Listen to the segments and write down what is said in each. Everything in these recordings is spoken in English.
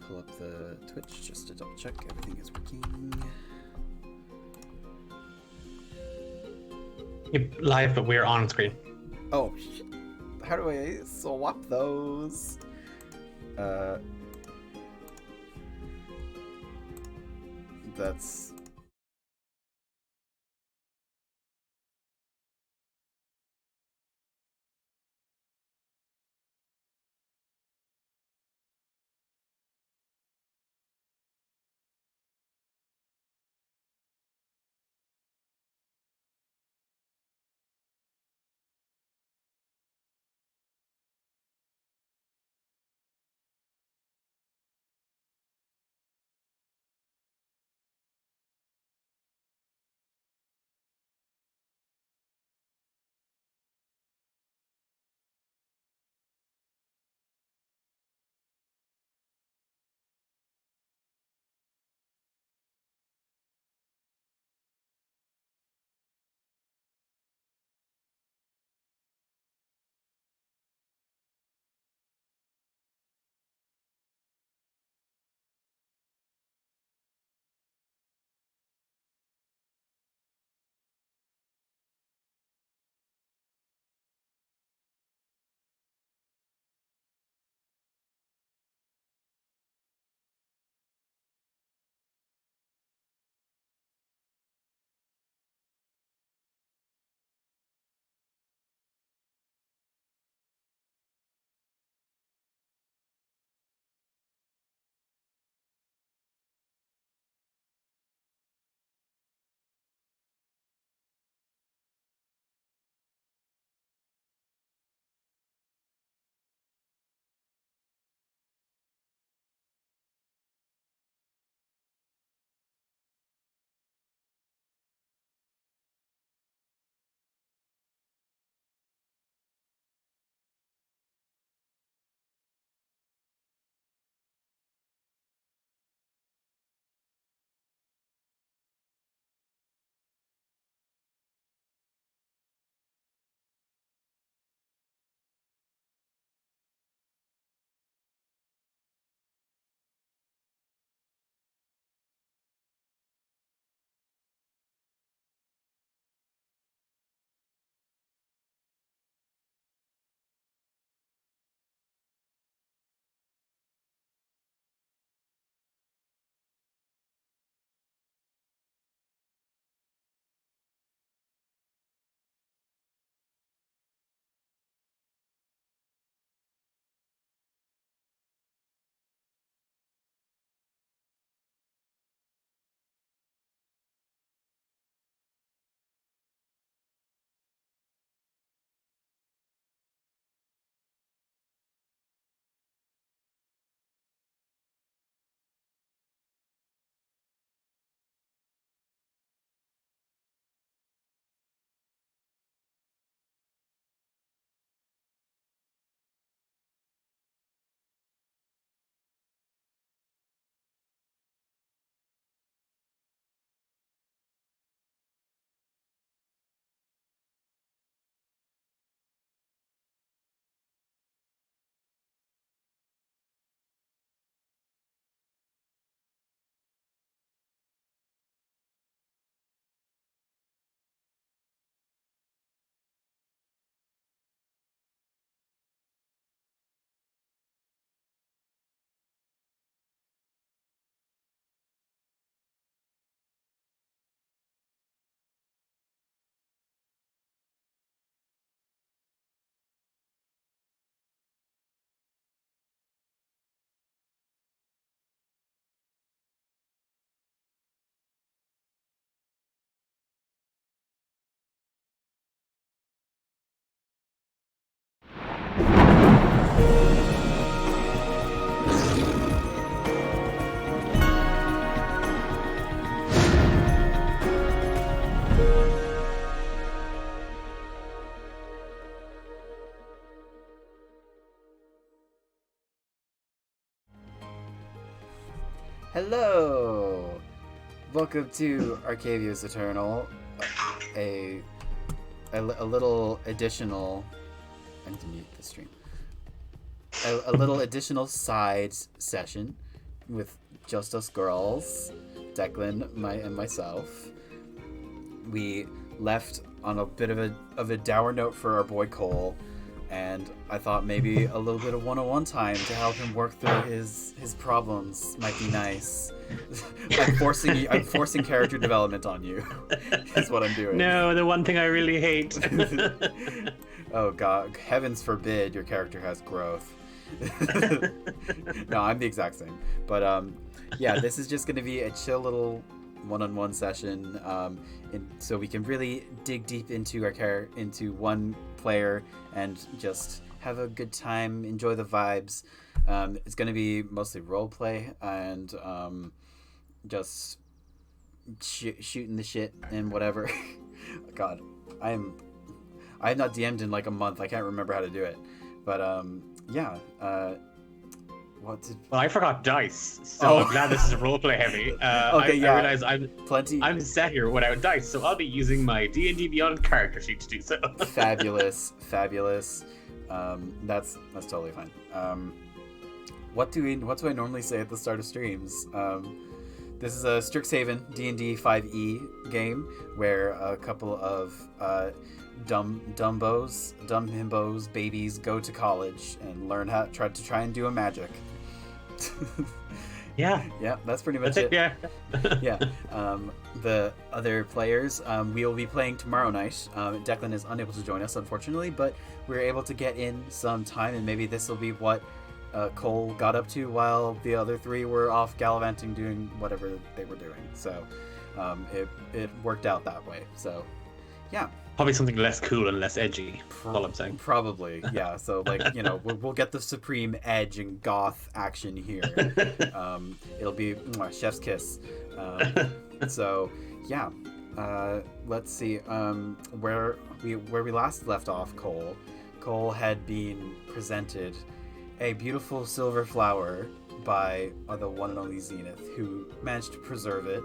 pull up the Twitch just to double check everything is working. Keep live, but we're on screen. Oh, how do I swap those? That's... Hello! Welcome to Arcavios Eternal, a little additional... I need to mute the stream. A little additional side session with just us girls, Declan, and myself. We left on a bit of a dour note for our boy Cole, and I thought maybe a little bit of 101 time to help him work through his problems might be nice. I'm forcing character development on you. Is what I'm doing. No, the one thing I really hate. Oh God, heavens forbid your character has growth. No, I'm the exact same. But yeah, this is just going to be a chill little one-on-one session, so we can really dig deep into into one player and just have a good time, enjoy the vibes. It's going to be mostly role play and just shooting the shit and whatever. God, I have not DM'd in like a month. I can't remember how to do it. But yeah. Well, I forgot dice, so I'm glad this is roleplay heavy. Okay, yeah. I realize I'm set here without dice, so I'll be using my D&D Beyond character sheet to do so. Fabulous. That's totally fine. What do I normally say at the start of streams? This is a Strixhaven D&D 5e game where a couple of dumb himbos, babies go to college and learn how to try and do a magic. Yeah, that's pretty much it. Yeah. Yeah. The other players, we will be playing tomorrow night. Declan is unable to join us, unfortunately, but we're able to get in some time, and maybe this will be what Cole got up to while the other three were off gallivanting doing whatever they were doing. So it worked out that way. So yeah. Probably something less cool and less edgy. All I'm saying. Probably, yeah. So like, we'll get the supreme edge and goth action here. It'll be chef's kiss. So yeah. Let's see. Where we last left off, Cole had been presented a beautiful silver flower by the one and only Zenith, who managed to preserve it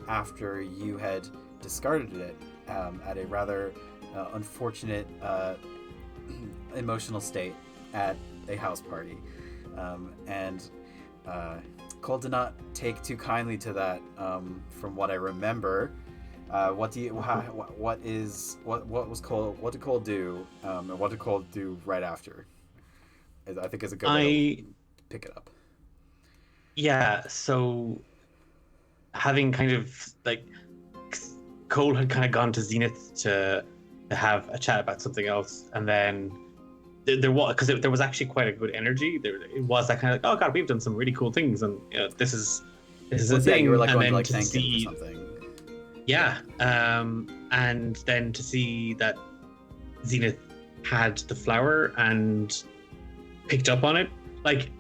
after you had discarded it at a rather unfortunate emotional state at a house party. And Cole did not take too kindly to that, from what I remember. What did Cole do, and what did Cole do right after? I think is a good way to pick it up. Yeah, so having kind of like Cole had kind of gone to Zenith to have a chat about something else, and then there was actually quite a good energy. It was that kind of like, oh God, we've done some really cool things, and this is a thing. You were like and going then to like thank him for something. Yeah, and then to see that Zenith had the flower and picked up on it, like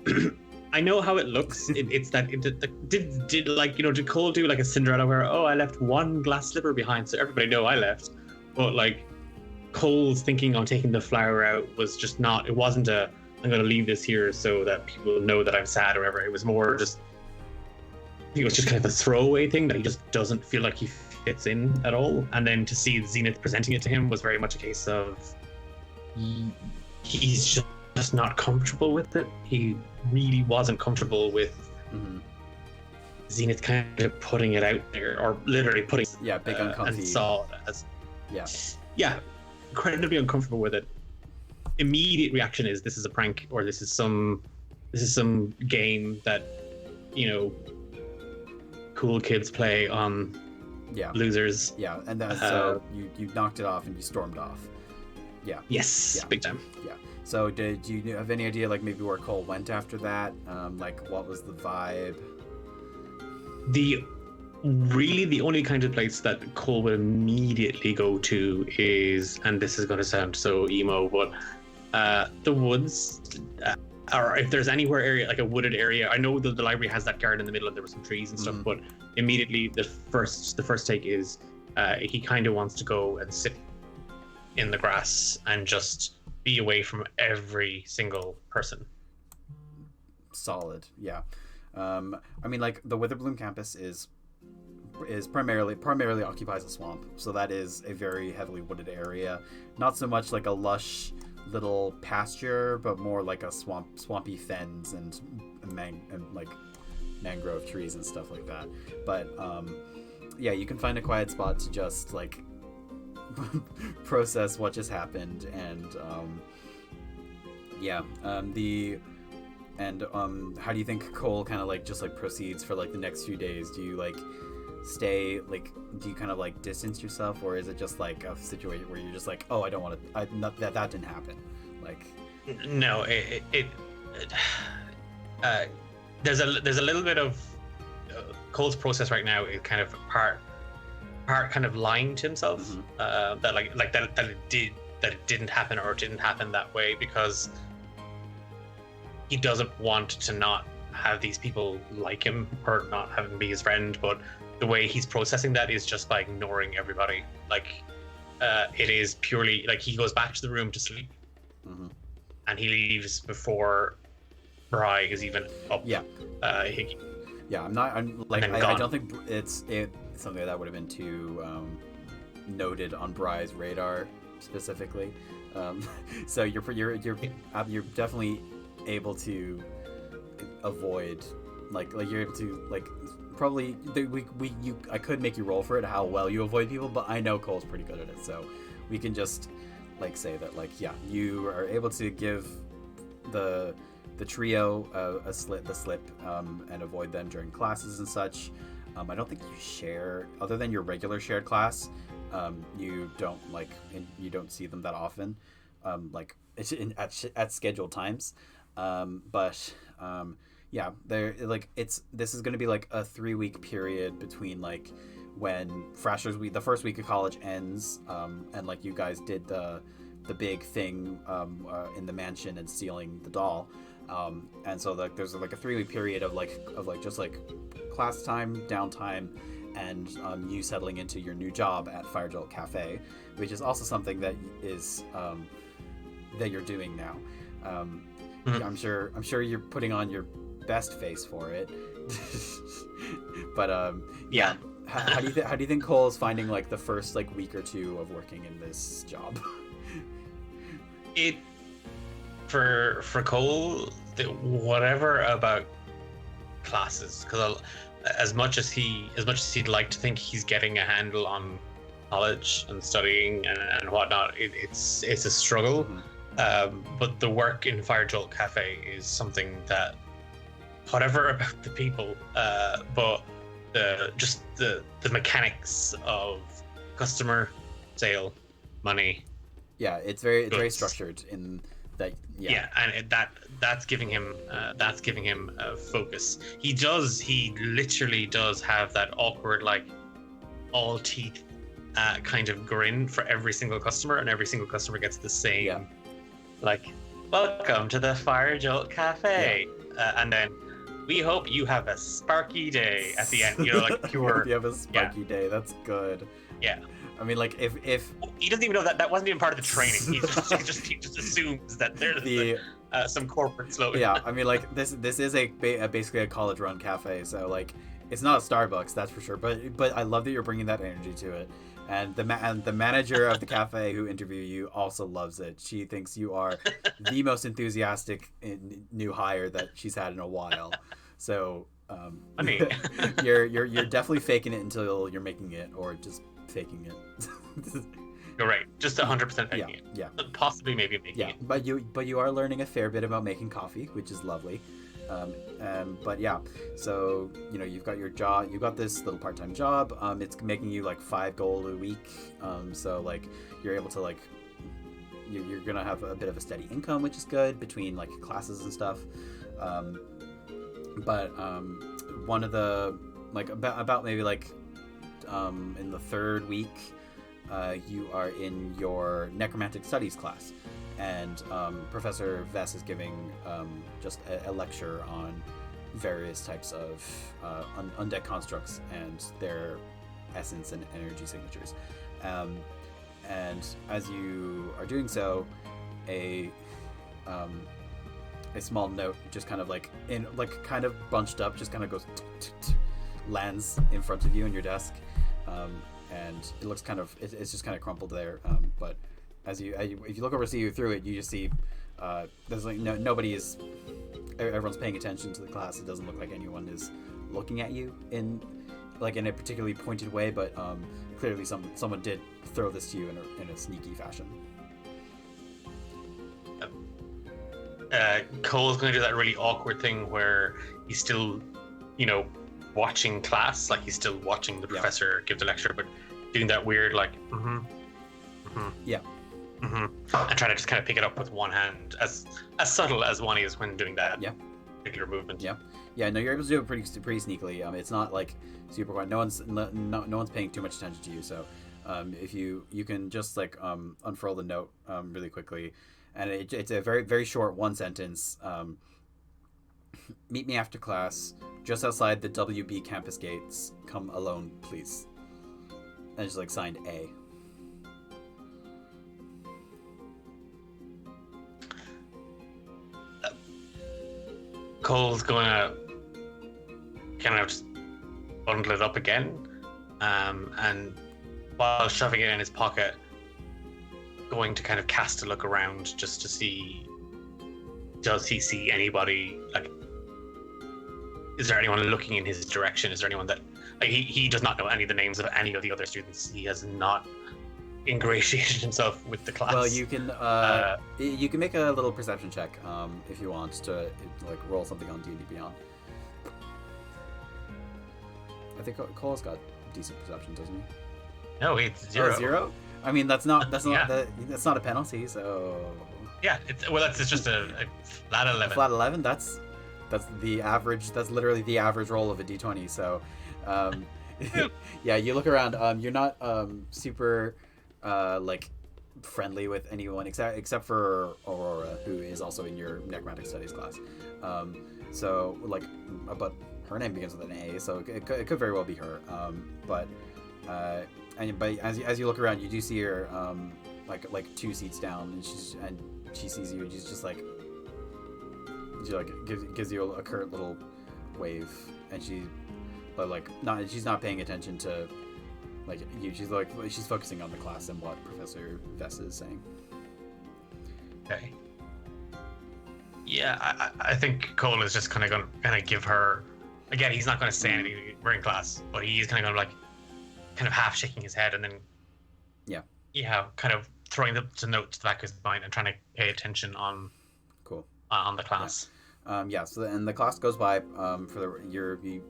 I know how it looks. It's that did like, did Cole do like a Cinderella where, oh, I left one glass slipper behind so everybody know I left, but like Cole's thinking on taking the flower out was just not. It wasn't I'm going to leave this here so that people know that I'm sad or whatever. It was more just, I think it was just kind of a throwaway thing that he just doesn't feel like he fits in at all. And then to see Zenith presenting it to him was very much a case of he's just not comfortable with it. He really wasn't comfortable with Zenith kind of putting it out there, or literally putting big uncomfy, and saw it as incredibly uncomfortable with it. Immediate reaction is this is a prank, or this is some game that cool kids play on losers. Yeah, and then so you knocked it off and you stormed off. Yeah. Yes, big time. Yeah. So did you have any idea, like, maybe where Cole went after that? Like, what was the vibe? The only kind of place that Cole would immediately go to is, and this is going to sound so emo, but the woods, or if there's anywhere area, like a wooded area. I know that the library has that garden in the middle and there were some trees and stuff, but immediately the first take is he kind of wants to go and sit in the grass and just be away from every single person. Solid, yeah. I mean, like, the Witherbloom campus is primarily occupies a swamp, so that is a very heavily wooded area. Not so much like a lush little pasture, but more like a swampy fens and like mangrove trees and stuff like that. But yeah, you can find a quiet spot to just like process what just happened. And how do you think Cole kind of like just like proceeds for like the next few days? Do you like stay, like, do you kind of like distance yourself, or is it just like a situation where you're just like, oh, I don't want to, that didn't happen, like? No, there's a little bit of Cole's process right now is kind of part kind of lying to himself. Mm-hmm. that it didn't happen, or it didn't happen that way, because he doesn't want to not have these people like him or not have him be his friend. But the way he's processing that is just by ignoring everybody. Like it is purely like he goes back to the room to sleep. Mm-hmm. And he leaves before Bry is even up. Yeah. Yeah, I don't think it's something that would have been too noted on Bry's radar specifically. So you're definitely able to avoid like you're able to like probably I could make you roll for it how well you avoid people, but I know Cole's pretty good at it, so we can just like say that like, yeah, you are able to give the trio the slip and avoid them during classes and such. I don't think you share, other than your regular shared class. You don't you don't see them that often, like it's at scheduled times. Yeah, they're like, this is going to be like a 3-week period between like when Frasher's week, the first week of college ends, and like you guys did the big thing in the mansion and stealing the doll, and so like there's like a 3-week period of just like class time, downtime, and you settling into your new job at Firejolt Cafe, which is also something that is that you're doing now. Mm-hmm. I'm sure you're putting on your best face for it, but yeah. How do you think Cole is finding like the first like week or two of working in this job? It for Cole, whatever about classes, because as much as he'd like to think he's getting a handle on college and studying and whatnot, it's a struggle. Mm-hmm. But the work in Firejolt Cafe is something that, whatever about the people, but the mechanics of customer, sale, money. Yeah, it's very structured in that. Yeah, and that's giving him a focus. He literally does have that awkward, like, all teeth kind of grin for every single customer, and every single customer gets the same, like, welcome to the Firejolt Cafe, and then we hope you have a sparky day at the end. You know, like pure. You have a sparky day. That's good. Yeah. I mean, like if he doesn't even know that wasn't even part of the training. He just assumes that there's some corporate slogan. Yeah, I mean, like this is basically a college-run cafe, so like it's not a Starbucks, that's for sure. But I love that you're bringing that energy to it, and the manager of the cafe who interviewed you also loves it. She thinks you are the most enthusiastic new hire that she's had in a while. So I mean, you're definitely faking it until you're making it, or just faking it. You're right, just 100% faking it. Yeah, possibly maybe making it. But you are learning a fair bit about making coffee, which is lovely. But yeah, so you know, you've got your job, you've got this little part-time job. It's making you like 5 gold a week. So like you're able to like you're gonna have a bit of a steady income, which is good between like classes and stuff. But one of the like about maybe like in the 3rd week, you are in your necromantic studies class, and Professor Vess is giving just a lecture on various types of undead constructs and their essence and energy signatures. And as you are doing so, a small note just kind of like kind of bunched up, just kind of goes lands in front of you in your desk, and it looks kind of it's just kind of crumpled there, but if you look over to see you through it, you just see there's like nobody is everyone's paying attention to the class. It doesn't look like anyone is looking at you in a particularly pointed way, but clearly someone did throw this to you in a sneaky fashion. Cole's going to do that really awkward thing where he's still, watching class, like he's still watching the professor give the lecture, but doing that weird and trying to just kind of pick it up with one hand, as subtle as one is when doing that particular movement. No, you're able to do it pretty sneakily. It's not like super quiet. No one's paying too much attention to you, so if you can just unfurl the note really quickly, and it's a very, very short one sentence. Meet me after class just outside the WB campus gates. Come alone, please. And it's signed A. Cole's gonna kind of just bundle it up again, and while shoving it in his pocket, going to kind of cast a look around just to see, does he see anybody? Is there anyone looking in his direction? Is there anyone that he does not know any of the names of any of the other students? He has not ingratiated himself with the class. Well, you can make a little perception check if you want to roll something on D&D Beyond. I think Cole's got decent perception, doesn't he? No, it's 0. Oh, 0? I mean, that's not that's not a penalty, so. Yeah, it's just a flat 11. A flat 11. That's the average. That's literally the average roll of a D20. So, yeah, you look around. You're not super friendly with anyone except for Aurora, who is also in your necromantic studies class. But her name begins with an A, so it could very well be her. But as you look around, you do see her like 2 seats down, and she sees you. And she's just gives you a curt little wave, and she's not paying attention to you. She's focusing on the class and what Professor Vess is saying. Okay. Yeah, I think Cole is just kind of give her. Again, he's not going to say anything. We're in class, but he's kind of half shaking his head, and then kind of throwing the note to the back of his mind and trying to pay attention on the class. So and the class goes by you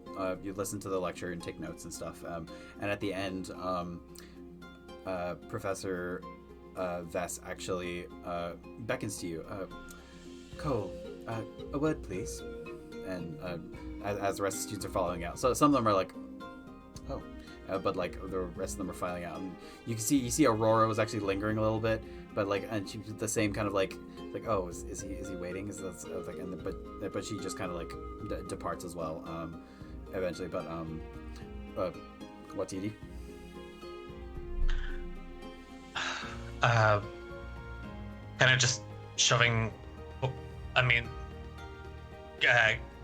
listen to the lecture and take notes and stuff, and at the end Professor Vess actually beckons to you. Cole, a word please. And as the rest of the students are following out, so some of them are like, oh, but the rest of them are filing out, and you see Aurora was actually lingering a little bit, but and she the same kind of oh, is he waiting? But she just kind of departs as well eventually. But what, Didi? Kind of just shoving.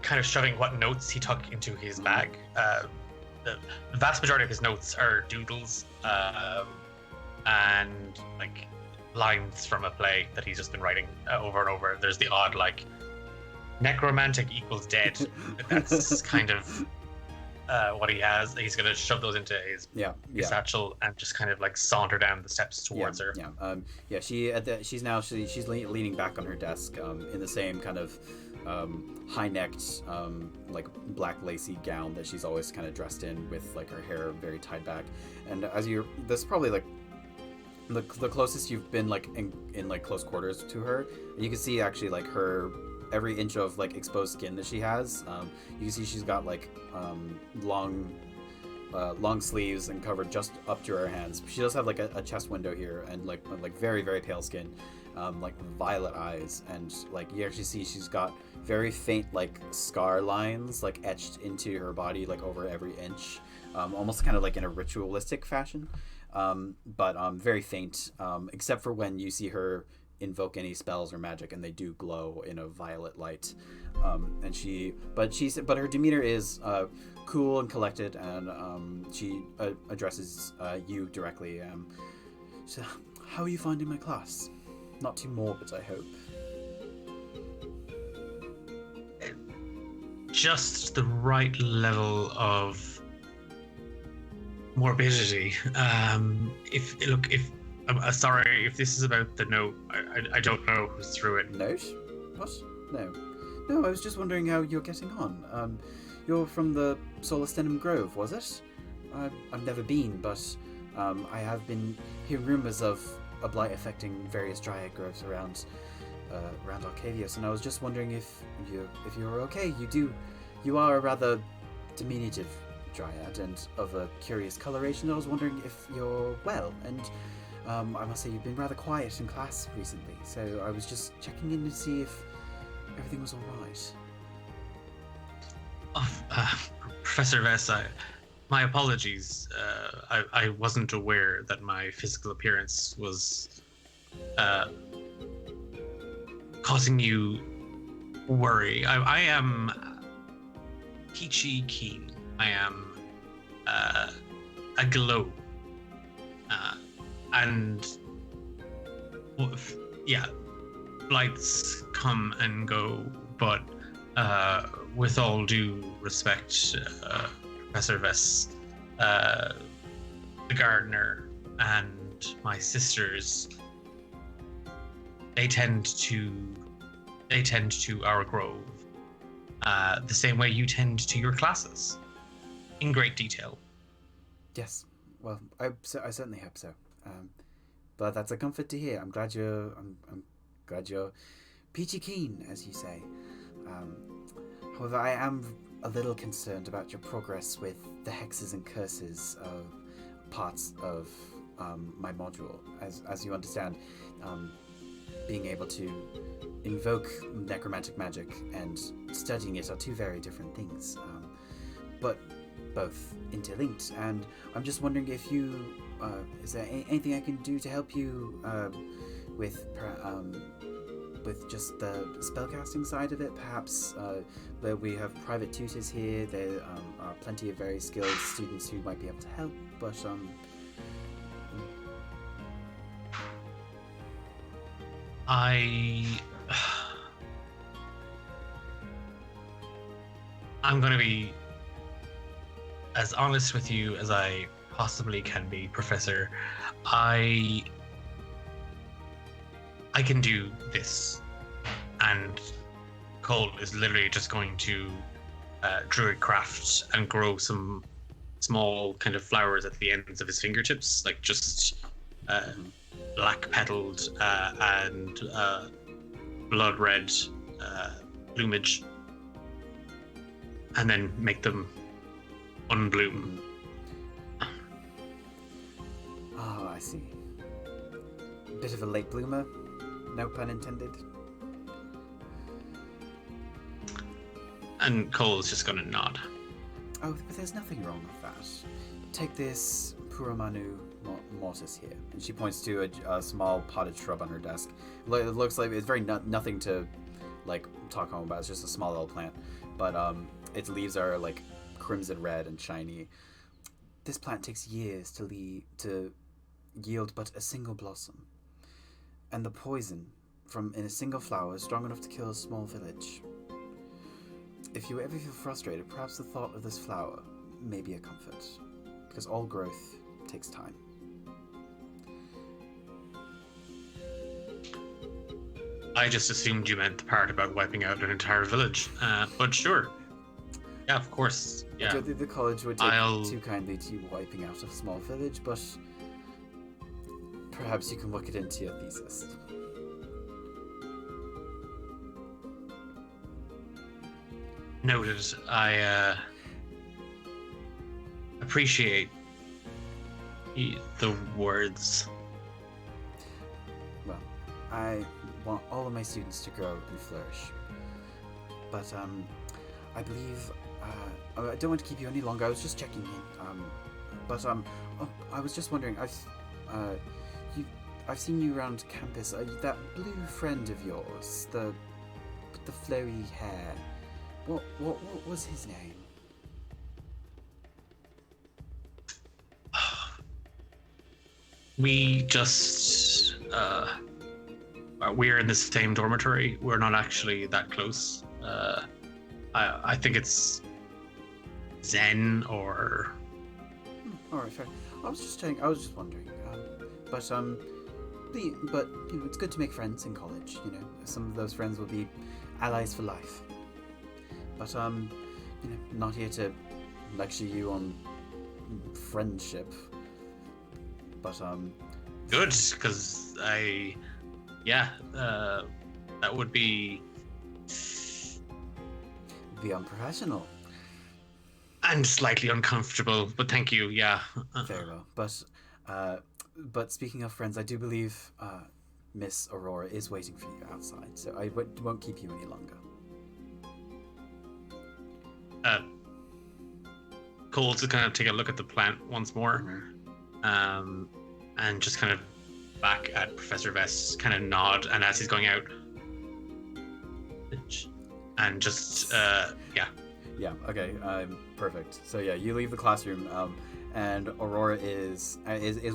Kind of shoving what notes he took into his bag. The vast majority of his notes are doodles and lines from a play that he's just been writing over and over. There's the odd necromantic equals dead. That's kind of what he has. He's gonna shove those into his satchel and just kind of saunter down the steps towards her. She's leaning back on her desk in the same kind of high-necked black lacy gown that she's always kind of dressed in, with her hair very tied back. And this is probably the closest you've been in close quarters to her. And you can see actually her every inch of exposed skin that she has. You can see she's got long sleeves and covered just up to her hands. She does have a chest window here, and very, very pale skin, violet eyes, and you actually see she's got very faint scar lines etched into her body over every inch, almost kind of in a ritualistic fashion, but very faint, except for when you see her invoke any spells or magic, and they do glow in a violet light. But her demeanor is cool and collected, and she addresses you directly. So, how are you finding my class? Not too morbid, I hope. just the right level of morbidity. If I'm sorry if this is about the note, I don't know who's through it. Note? What? No, I was just wondering how you're getting on. You're from the Solastenum Grove, was it? I've never been, but I have been hearing rumors of a blight affecting various dryad groves around Arcavios, and I was just wondering if you were okay. You are a rather diminutive dryad and of a curious coloration. I was wondering if you're well, and I must say you've been rather quiet in class recently, so I was just checking in to see if everything was all right. Professor Vess, my apologies. I wasn't aware that my physical appearance was causing you worry. I am peachy keen. I am aglow. And yeah, blights come and go, but with all due respect, Professor Vess, the gardener and my sisters, they tend to our grove the same way you tend to your classes, in great detail. Yes, well, I certainly hope so. But that's a comfort to hear. I'm glad you're peachy keen, as you say. However, I am a little concerned about your progress with the hexes and curses of parts of my module. As you understand, being able to invoke necromantic magic and studying it are two very different things, but both interlinked. And I'm just wondering if you, is there anything I can do to help you with just the spellcasting side of it? Perhaps where we have private tutors here, there are plenty of very skilled students who might be able to help, but I'm going to be as honest with you as I possibly can be, Professor. I can do this, and Cole is literally just going to druid craft and grow some small kind of flowers at the ends of his fingertips, like just black petaled and blood red plumage, and then make them unbloom. Oh, I see. Bit of a late bloomer, no pun intended. And Cole's just gonna nod. Oh, but there's nothing wrong with that. Take this Puramanu mortis here, and she points to a small potted shrub on her desk. It looks like it's very nothing to like talk home about. It's just a small little plant, but its leaves are like crimson red and shiny. This plant takes years to yield but a single blossom, and the poison in a single flower is strong enough to kill a small village. If you ever feel frustrated, perhaps the thought of this flower may be a comfort, because all growth takes time. I just assumed you meant the part about wiping out an entire village, but sure. Yeah, of course. Yeah. The college would take too kindly to you wiping out a small village, but perhaps you can work it into your thesis. Noted. I appreciate the words. Well, I want all of my students to grow and flourish. But I believe I don't want to keep you any longer. I was just checking in. I was just wondering. I've seen you around campus. That blue friend of yours, the flowy hair. What was his name? We just we're in the same dormitory. We're not actually that close. I think it's Zen or. All right, fair. I was just wondering. But it's good to make friends in college. Some of those friends will be allies for life. But not here to lecture you on friendship. But Good, because that would be unprofessional. And slightly uncomfortable, but thank you. Yeah. Very well. But speaking of friends, I do believe Miss Aurora is waiting for you outside, so I won't keep you any longer. Cole's to kind of take a look at the plant once more, and just kind of back at Professor Vest, kind of nod, and as he's going out, and just Yeah. Okay. Perfect. So yeah, you leave the classroom, and Aurora is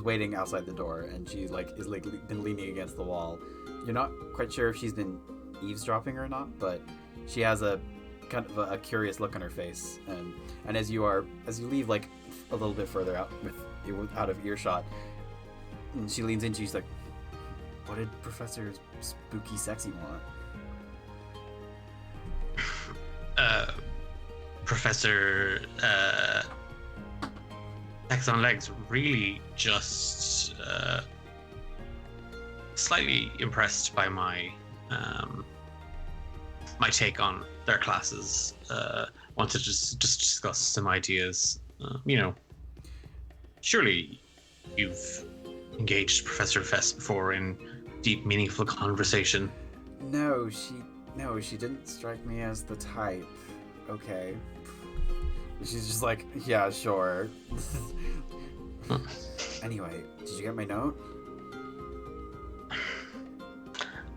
waiting outside the door, and she is been leaning against the wall. You're not quite sure if she's been eavesdropping or not, but she has a kind of a curious look on her face, and as you leave like a little bit further out out of earshot, and she leans into you. She's like, "What did Professor Spooky Sexy want?" Professor X on Legs really just slightly impressed by my my take on their classes. Wanted to just discuss some ideas. Surely you've engaged Professor Fest before in deep, meaningful conversation. No, she didn't strike me as the type. Okay. She's just like, yeah, sure. Anyway, did you get my note?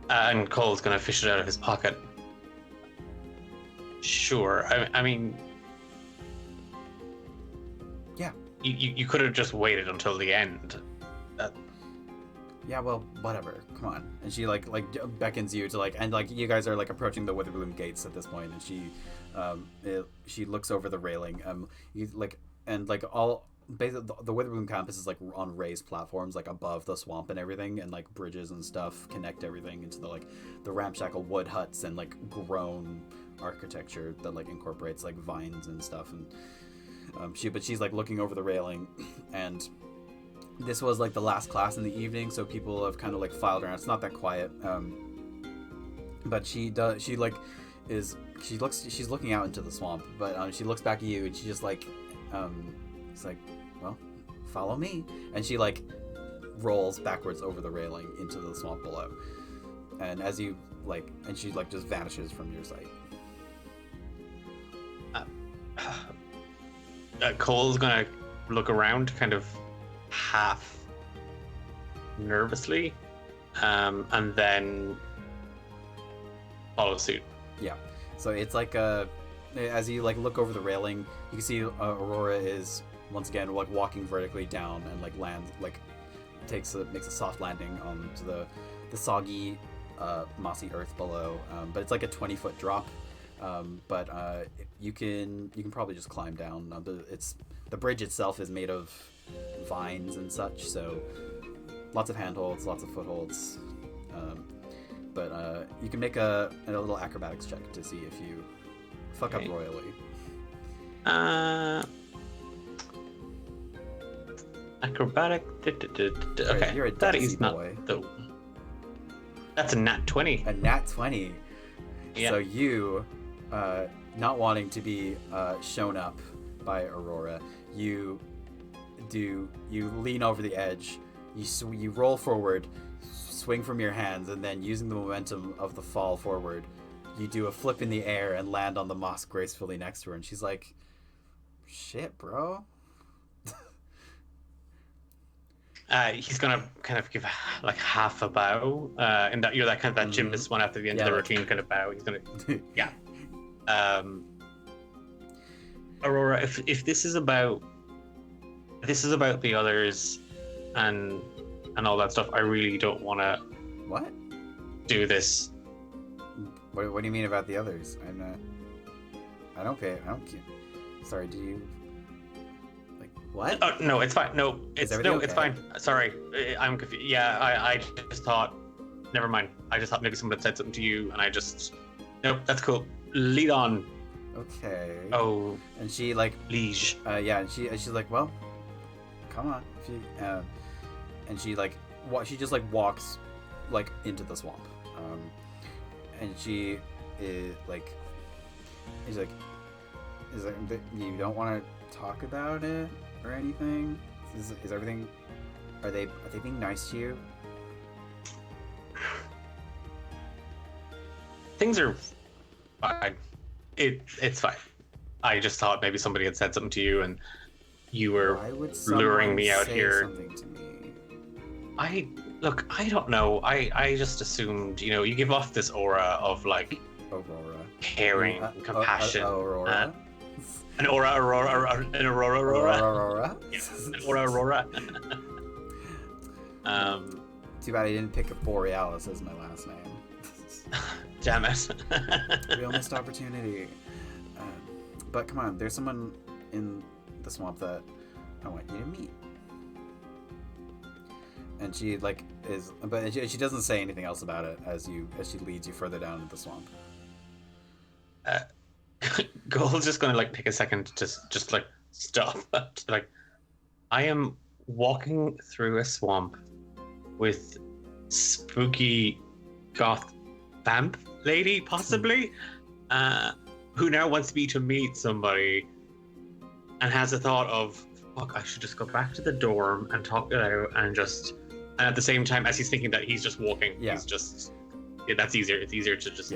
And Cole's gonna fish it out of his pocket. Sure. I mean, yeah. You could have just waited until the end. Yeah, well, whatever. Come on. And she like beckons you to and you guys are approaching the Witherbloom gates at this point, and she looks over the railing. All basically the Witherbloom campus is on raised platforms above the swamp and everything, and bridges and stuff connect everything into the ramshackle wood huts and grown architecture that incorporates vines and stuff. And she's looking over the railing, and this was the last class in the evening, so people have kind of filed around. It's not that quiet, but she's looking out into the swamp, but she looks back at you, and she just it's well, follow me, and she rolls backwards over the railing into the swamp below, and as you and she just vanishes from your sight. Cole's gonna look around kind of half nervously, and then follow suit. Yeah, so it's as you look over the railing, you can see Aurora is once again walking vertically down and lands makes a soft landing onto the soggy mossy earth below, but it's a 20-foot drop, but you can probably just climb down. The bridge itself is made of vines and such, so lots of handholds, lots of footholds, but you can make a little acrobatics check to see if you fuck up royally. Acrobatic. Okay, you're a that is boy. not. That's a nat 20. A nat 20. Yeah. So you, not wanting to be shown up by Aurora, you lean over the edge, you roll forward, swing from your hands, and then using the momentum of the fall forward, you do a flip in the air and land on the moss gracefully next to her, and she's like, shit, bro. He's gonna kind of give half a bow, and that you're that kind of that gymnast one after the end of the routine kind of bow. He's gonna, yeah. Aurora, if this is about the others and all that stuff, I really don't want to. What? Do this. What do you mean about the others? I'm not. I don't pay. I don't care. Sorry, do you? Like what? Oh no, it's fine. No, it's everything it's okay? fine. Sorry, I'm confused. Yeah, I just thought. Never mind. I just thought maybe someone had said something to you, and I just. Nope, that's cool. Lead on. Okay. Oh, And she like, liege. yeah, and she's like, well, come on. And she like, she just like walks, like into the swamp. And she is like, you don't want to talk about it or anything? Is everything? Are they being nice to you? Things are fine. It's fine. I just thought maybe somebody had said something to you, and you were Why would luring me out say here. something to me? I don't know. I just assumed, you give off this aura of like Aurora. caring, compassion. Aurora. An aurora. Aurora. Yeah, an aurora. Too bad I didn't pick up Borealis as my last name. Damn it. Real missed opportunity. But come on, there's someone in the swamp that I want you to meet. And she like is, but she doesn't say anything else about it as she leads you further down into the swamp. Gold's just gonna like take a second to just like stop. Like, I am walking through a swamp with spooky goth vamp lady, possibly, who now wants me to meet somebody and has a thought of, fuck, I should just go back to the dorm and talk it out and at the same time as he's thinking that he's just walking, he's just, that's easier. It's easier to just,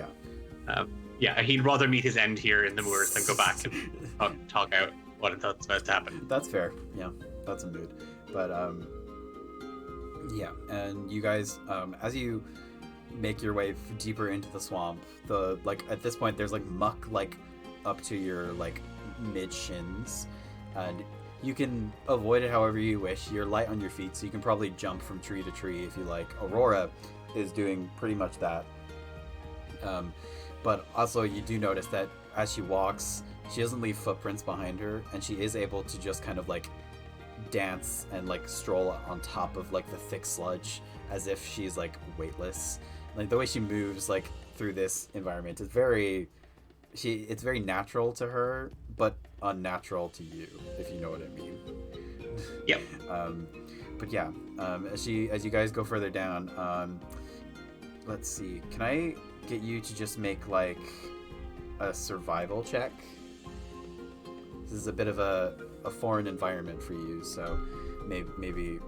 he'd rather meet his end here in the moors than go back and talk out what it thought was about to happen. That's fair. Yeah, that's a mood. But yeah, and you guys, as you make your way deeper into the swamp, at this point there's like muck like up to your like mid shins, and you can avoid it however you wish. You're light on your feet, so you can probably jump from tree to tree if you like. Aurora is doing pretty much that. But also you do notice that as she walks, she doesn't leave footprints behind her, and she is able to just kind of like dance and like stroll on top of like the thick sludge as if she's like weightless. Like the way she moves like through this environment is it's very natural to her, but unnatural to you, if you know what I mean. Yep. But yeah, as you guys go further down, let's see, can I get you to just make like a survival check? This is a bit of a foreign environment for you, so maybe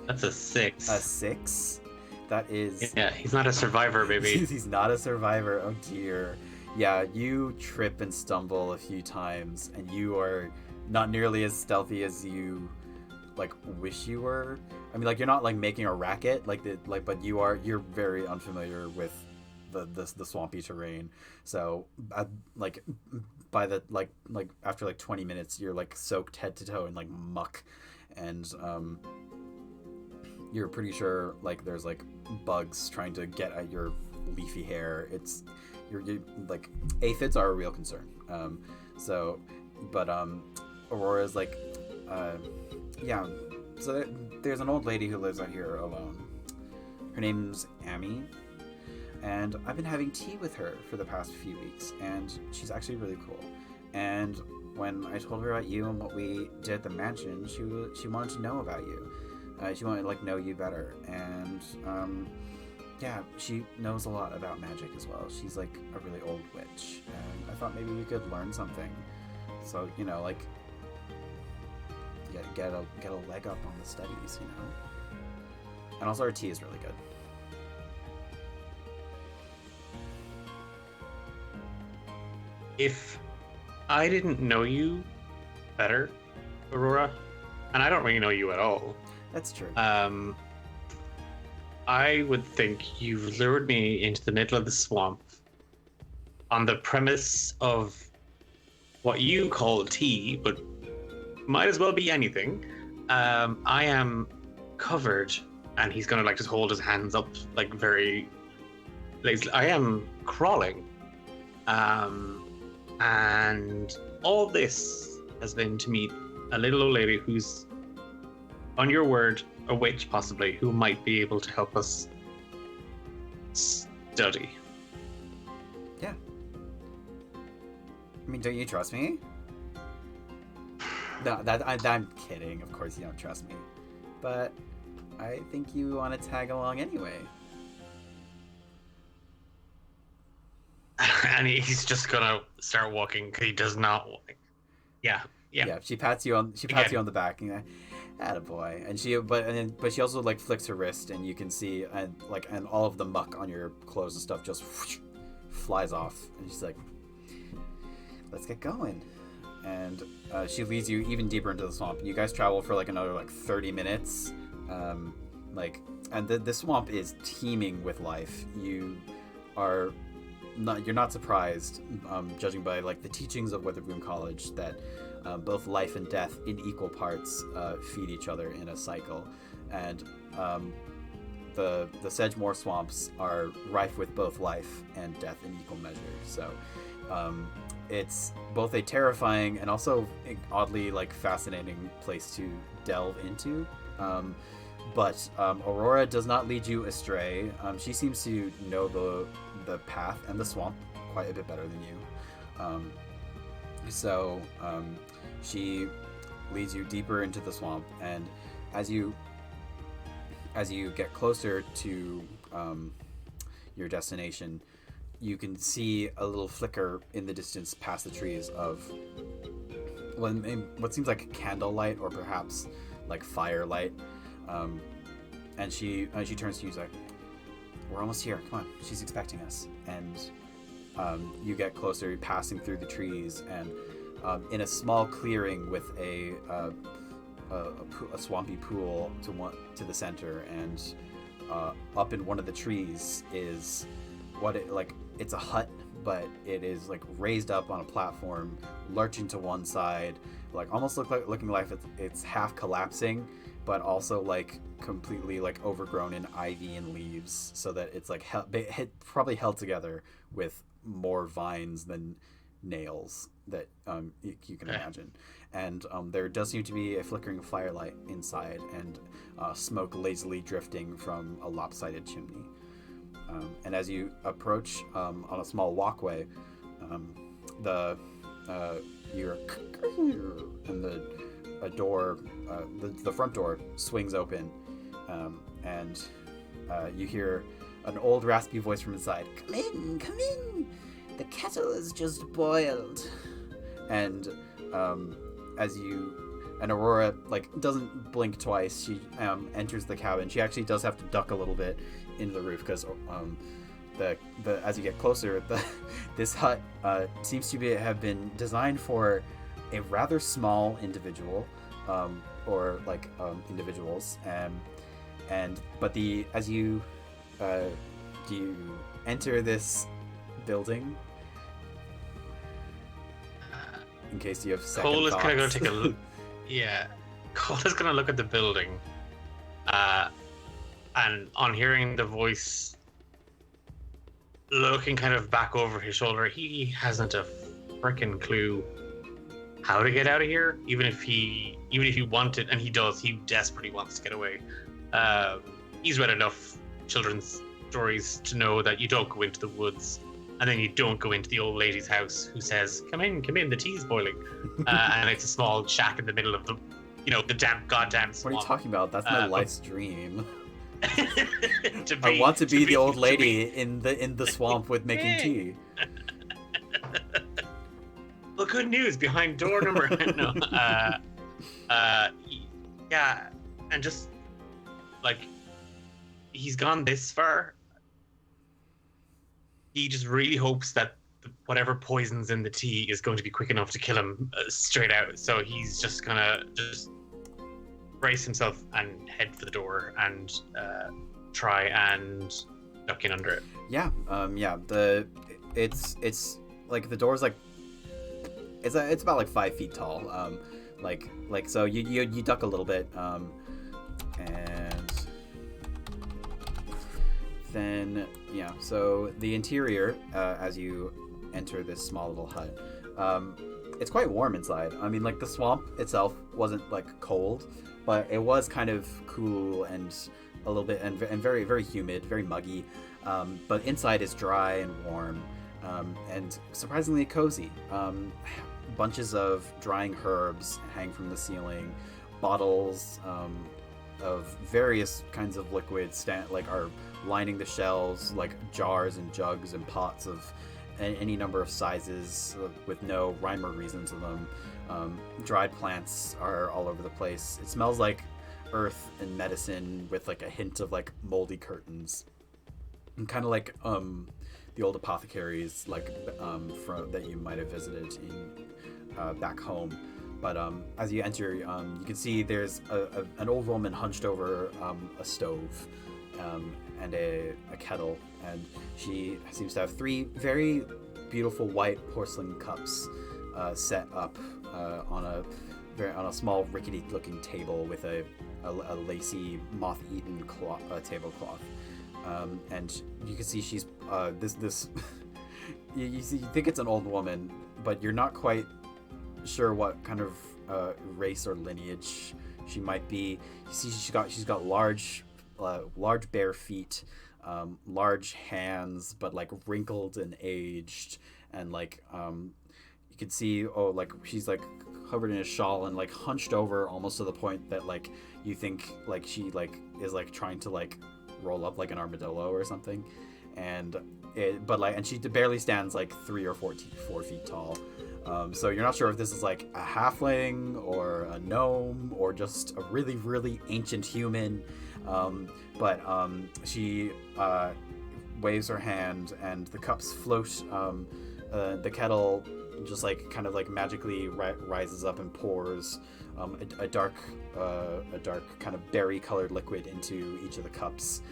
that's a 6. A 6? That is... Yeah, he's not a survivor, baby. He's not a survivor. Oh dear. Yeah, you trip and stumble a few times, and you are not nearly as stealthy as you like wish you were. I mean, like, you're not like making a racket, but you're very unfamiliar with the swampy terrain. So like by the like after like 20 minutes, you're like soaked head to toe in like muck, and you're pretty sure like there's like bugs trying to get at your leafy hair. You're like, aphids are a real concern. Aurora's like, so there's an old lady who lives out here alone. Her name's Amy, and I've been having tea with her for the past few weeks, and she's actually really cool. And when I told her about you and what we did at the mansion, she wanted to know about you. She wanted to like know you better, and she knows a lot about magic as well. She's like a really old witch, and I thought maybe we could learn something. So like get a leg up on the studies, And also our tea is really good. If I didn't know you better, Aurora, and I don't really know you at all. That's true. I would think you've lured me into the middle of the swamp on the premise of what you call tea, but might as well be anything. I am covered, and he's gonna like just hold his hands up like very. Like, I am crawling, And all this has been to meet a little old lady who's, on your word, a witch possibly, who might be able to help us study. Yeah. I mean, don't you trust me? No, I'm kidding. Of course you don't trust me. But I think you want to tag along anyway. And he's just gonna start walking because he does not. Yeah. She pats you on the back and attaboy. And she also like flicks her wrist and you can see and all of the muck on your clothes and stuff just whoosh, flies off. And she's like, let's get going. And she leads you even deeper into the swamp. You guys travel for like another 30 minutes. And the swamp is teeming with life. You're not surprised, judging by like the teachings of Witherbloom College, that both life and death in equal parts feed each other in a cycle. And the Sedgemoor swamps are rife with both life and death in equal measure. So it's both a terrifying and also oddly fascinating place to delve into. But Aurora does not lead you astray. She seems to know the path and the swamp quite a bit better than you. So she leads you deeper into the swamp, and as you get closer to your destination, you can see a little flicker in the distance past the trees of what seems like candlelight or perhaps like firelight. And she turns to you, like, we're almost here. Come on, she's expecting us. And you get closer, passing through the trees, and in a small clearing with a swampy pool to the center, and up in one of the trees is it's a hut, but it is raised up on a platform, lurching to one side, almost looking like it's half collapsing, but also completely overgrown in ivy and leaves, so that it's probably held together with more vines than nails that you can imagine. And there does seem to be a flickering firelight inside, and smoke lazily drifting from a lopsided chimney. And as you approach on a small walkway, the front door swings open, and you hear an old raspy voice from inside. Come in, the kettle is just boiled. And and Aurora doesn't blink twice. She enters the cabin. She actually does have to duck a little bit into the roof because as you get closer, this hut seems to have been designed for a rather small individual, or individuals, but as you enter this building, in case you have second Cole is thoughts. kind of going to take a look. Yeah, Cole is going to look at the building, and on hearing the voice, looking kind of back over his shoulder, he hasn't a freaking clue how to get out of here. Even if he wanted, and he does, he desperately wants to get away. He's read enough children's stories to know that you don't go into the woods, and then you don't go into the old lady's house who says, come in, the tea's boiling. And it's a small shack in the middle of the damn goddamn swamp. What are you talking about? That's my life's dream. I I want to be the old lady in the swamp with making tea. Well, good news, behind door number no. Yeah, and just he's gone this far. He just really hopes that whatever poison's in the tea is going to be quick enough to kill him straight out. So he's just gonna brace himself and head for the door and try and duck in under it. Yeah. It's the door's it's about 5 feet tall. So you duck a little bit, and then so the interior, as you enter this small little hut, It's quite warm inside. I mean, like the swamp itself wasn't like cold, but it was kind of cool and a little bit and very very humid, very muggy. But inside is dry and warm, and surprisingly cozy. Bunches of drying herbs hang from the ceiling. Bottles of various kinds of liquids are lining the shelves, like jars and jugs and pots of any number of sizes with no rhyme or reason to them. Dried plants are all over the place. It smells like earth and medicine with like a hint of like moldy curtains, and kind of like the old apothecaries from that you might have visited in back home. But as you enter, you can see there's an old woman hunched over a stove and a kettle, and she seems to have 3 very beautiful white porcelain cups set up on a small rickety-looking table with a lacy, moth-eaten tablecloth. And you can see she's this. you think it's an old woman, but you're not quite sure what kind of race or lineage she might be. You see, she's got large bare feet, large hands, but like wrinkled and aged, and like you can see like she's like covered in a shawl and like hunched over almost to the point that like you think like she like is like trying to like roll up like an armadillo or something, and she barely stands like 3 or 4 feet tall. So you're not sure if this is like a halfling or a gnome or just a really, really ancient human. But she waves her hand and the cups float. The kettle just like kind of like magically rises up and pours a dark kind of berry-colored liquid into each of the cups.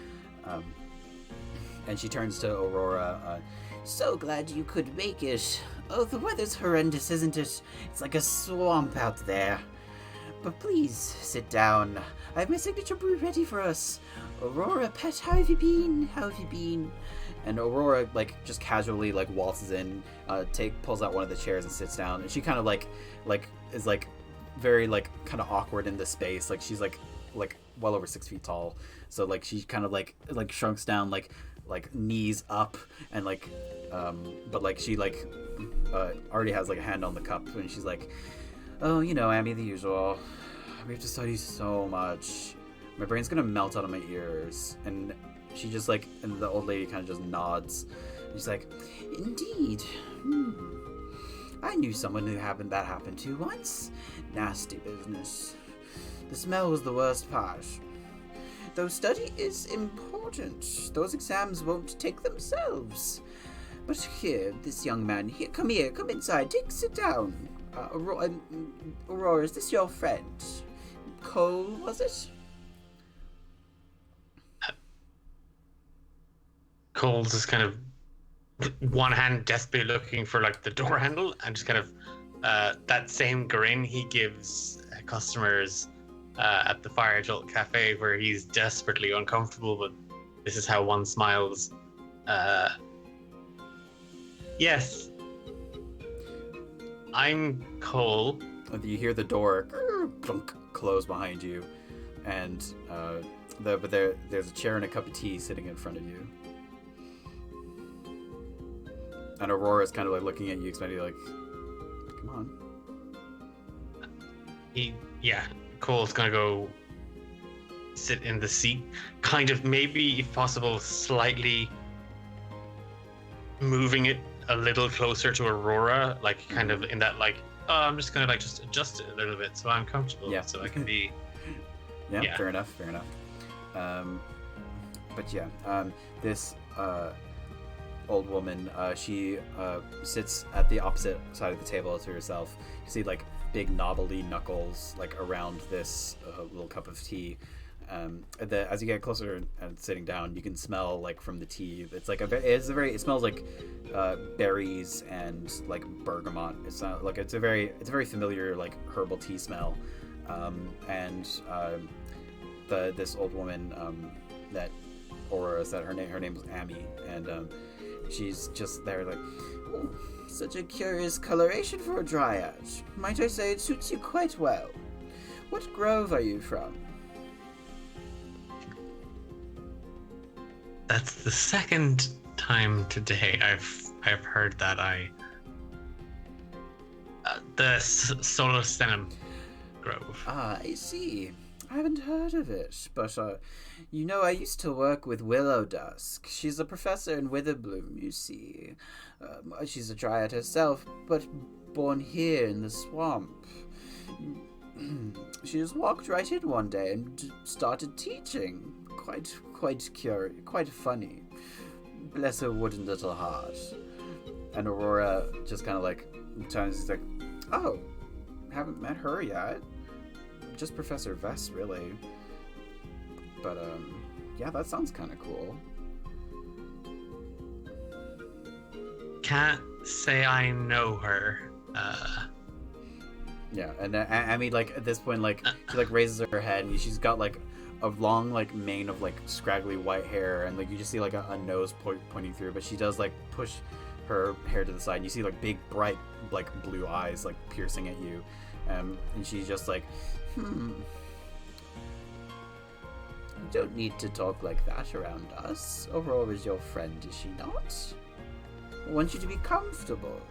And she turns to Aurora. So glad you could make it. Oh, the weather's horrendous, isn't it? It's like a swamp out there. But please, sit down. I have my signature brew ready for us. Aurora, pet, how have you been? How have you been? And Aurora, like, just casually, like, waltzes in, pulls out one of the chairs and sits down. And she kind of, is, like, very, like, kind of awkward in the space. Like, she's, like well over 6 feet tall. So, like, she kind of, like shrunks down, like knees up, and, like, but, like, she, like, already has, like, a hand on the cup. And she's like, oh, you know, Abby, the usual. We have to study so much. My brain's gonna melt out of my ears. And she just, like, and the old lady kind of just nods. And she's like, indeed. I knew someone who that happened to once. Nasty business. The smell was the worst part. Though study is important, those exams won't take themselves. But here, this young man, come inside, sit down. Aurora, is this your friend? Cole, was it? Cole's just kind of one hand desperately looking for like the door handle, and just kind of that same grin he gives customers at the Fire Jolt Cafe, where he's desperately uncomfortable, but this is how one smiles. Yes, I'm Cole. You hear the door clunk, close behind you, and there's a chair and a cup of tea sitting in front of you. And Aurora's kind of like looking at you, expecting like, come on. Cole's gonna go sit in the seat, kind of maybe, if possible, slightly moving it a little closer to Aurora, like kind of in that like, oh, I'm just gonna like just adjust it a little bit so I'm comfortable, so I can be. Yeah, fair enough. This old woman, she sits at the opposite side of the table to herself. You see like big knobbly knuckles like around this little cup of tea. As you get closer and sitting down, you can smell like from the tea. It's like it smells like berries and like bergamot. It's not like it's a very familiar like herbal tea smell. This old woman that Aurora said her name was Amy, and she's just there like, oh, Such a curious coloration for a dryad. Might I say it suits you quite well. What grove are you from? That's the second time today I've heard that. The Solostenum Grove. Ah, I see. I haven't heard of it, but, I used to work with Willow Dusk. She's a professor in Witherbloom, you see. She's a dryad herself, but born here in the swamp. She just walked right in one day and started teaching. Quite funny. Bless her wooden little heart. And Aurora just kind of like turns and is like, oh, haven't met her yet. Just Professor Vess, really. But, yeah, that sounds kind of cool. Can't say I know her. Yeah, and I mean, like, at this point, like, she, like, raises her head, and she's got, like, a long, like, mane of, like, scraggly white hair, and, like, you just see, like, a nose pointing through, but she does, like, push her hair to the side, and you see, like, big, bright, like, blue eyes, like, piercing at you, and she's just like, You don't need to talk like that around us. Aurora's your friend, is she not? I want you to be comfortable.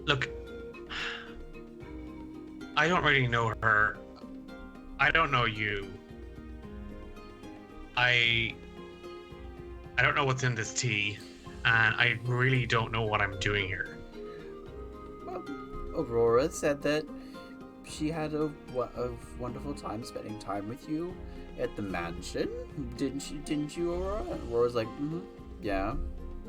Look, I don't really know her. I don't know you. I don't know what's in this tea, and I really don't know what I'm doing here. Well, Aurora said that she had a wonderful time spending time with you at the mansion. Didn't you, Aurora? Aurora's like, yeah.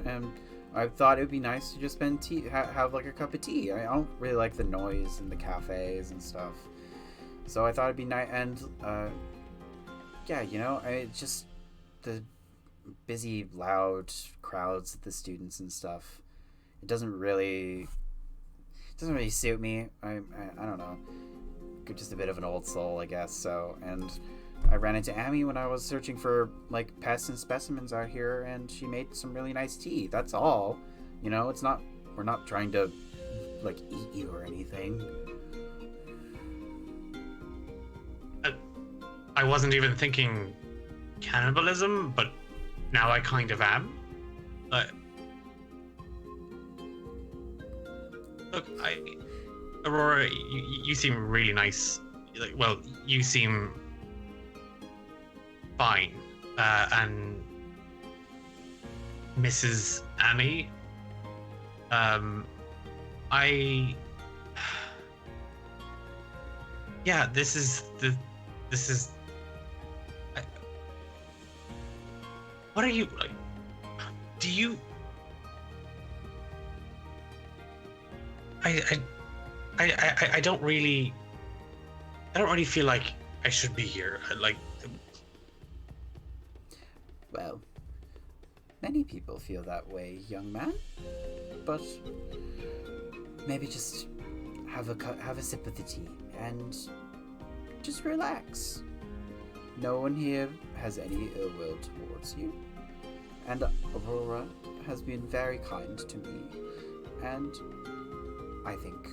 And I thought it would be nice to just spend tea, have like a cup of tea. I don't really like the noise in the cafes and stuff. So I thought it'd be nice, and yeah, I just the busy, loud crowds of the students and stuff. It doesn't really suit me. I don't know. Just a bit of an old soul, I guess. So, and I ran into Amy when I was searching for like pests and specimens out here, and she made some really nice tea. That's all. It's not. We're not trying to like eat you or anything. I wasn't even thinking cannibalism, but now I kind of am. Look, Aurora, you seem really nice. You seem fine. And Mrs. Amy, yeah, this is. What are you like? Do you? I don't really feel like I should be here. Well, many people feel that way, young man. But maybe just have a sip of the tea and just relax. No one here has any ill will towards you. And Aurora has been very kind to me. And I think,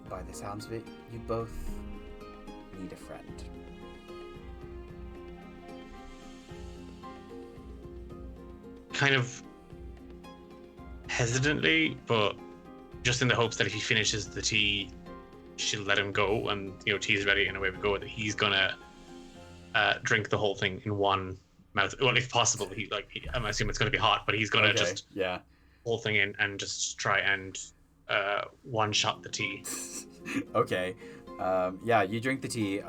by the sounds of it, you both need a friend. Kind of hesitantly, but just in the hopes that if he finishes the tea, she'll let him go, and tea's ready, and away we go. That he's gonna drink the whole thing in one mouth. Well, if possible, I'm assuming it's gonna be hot, but he's gonna just whole thing in and just try and one shot the tea. Okay. Yeah, you drink the tea,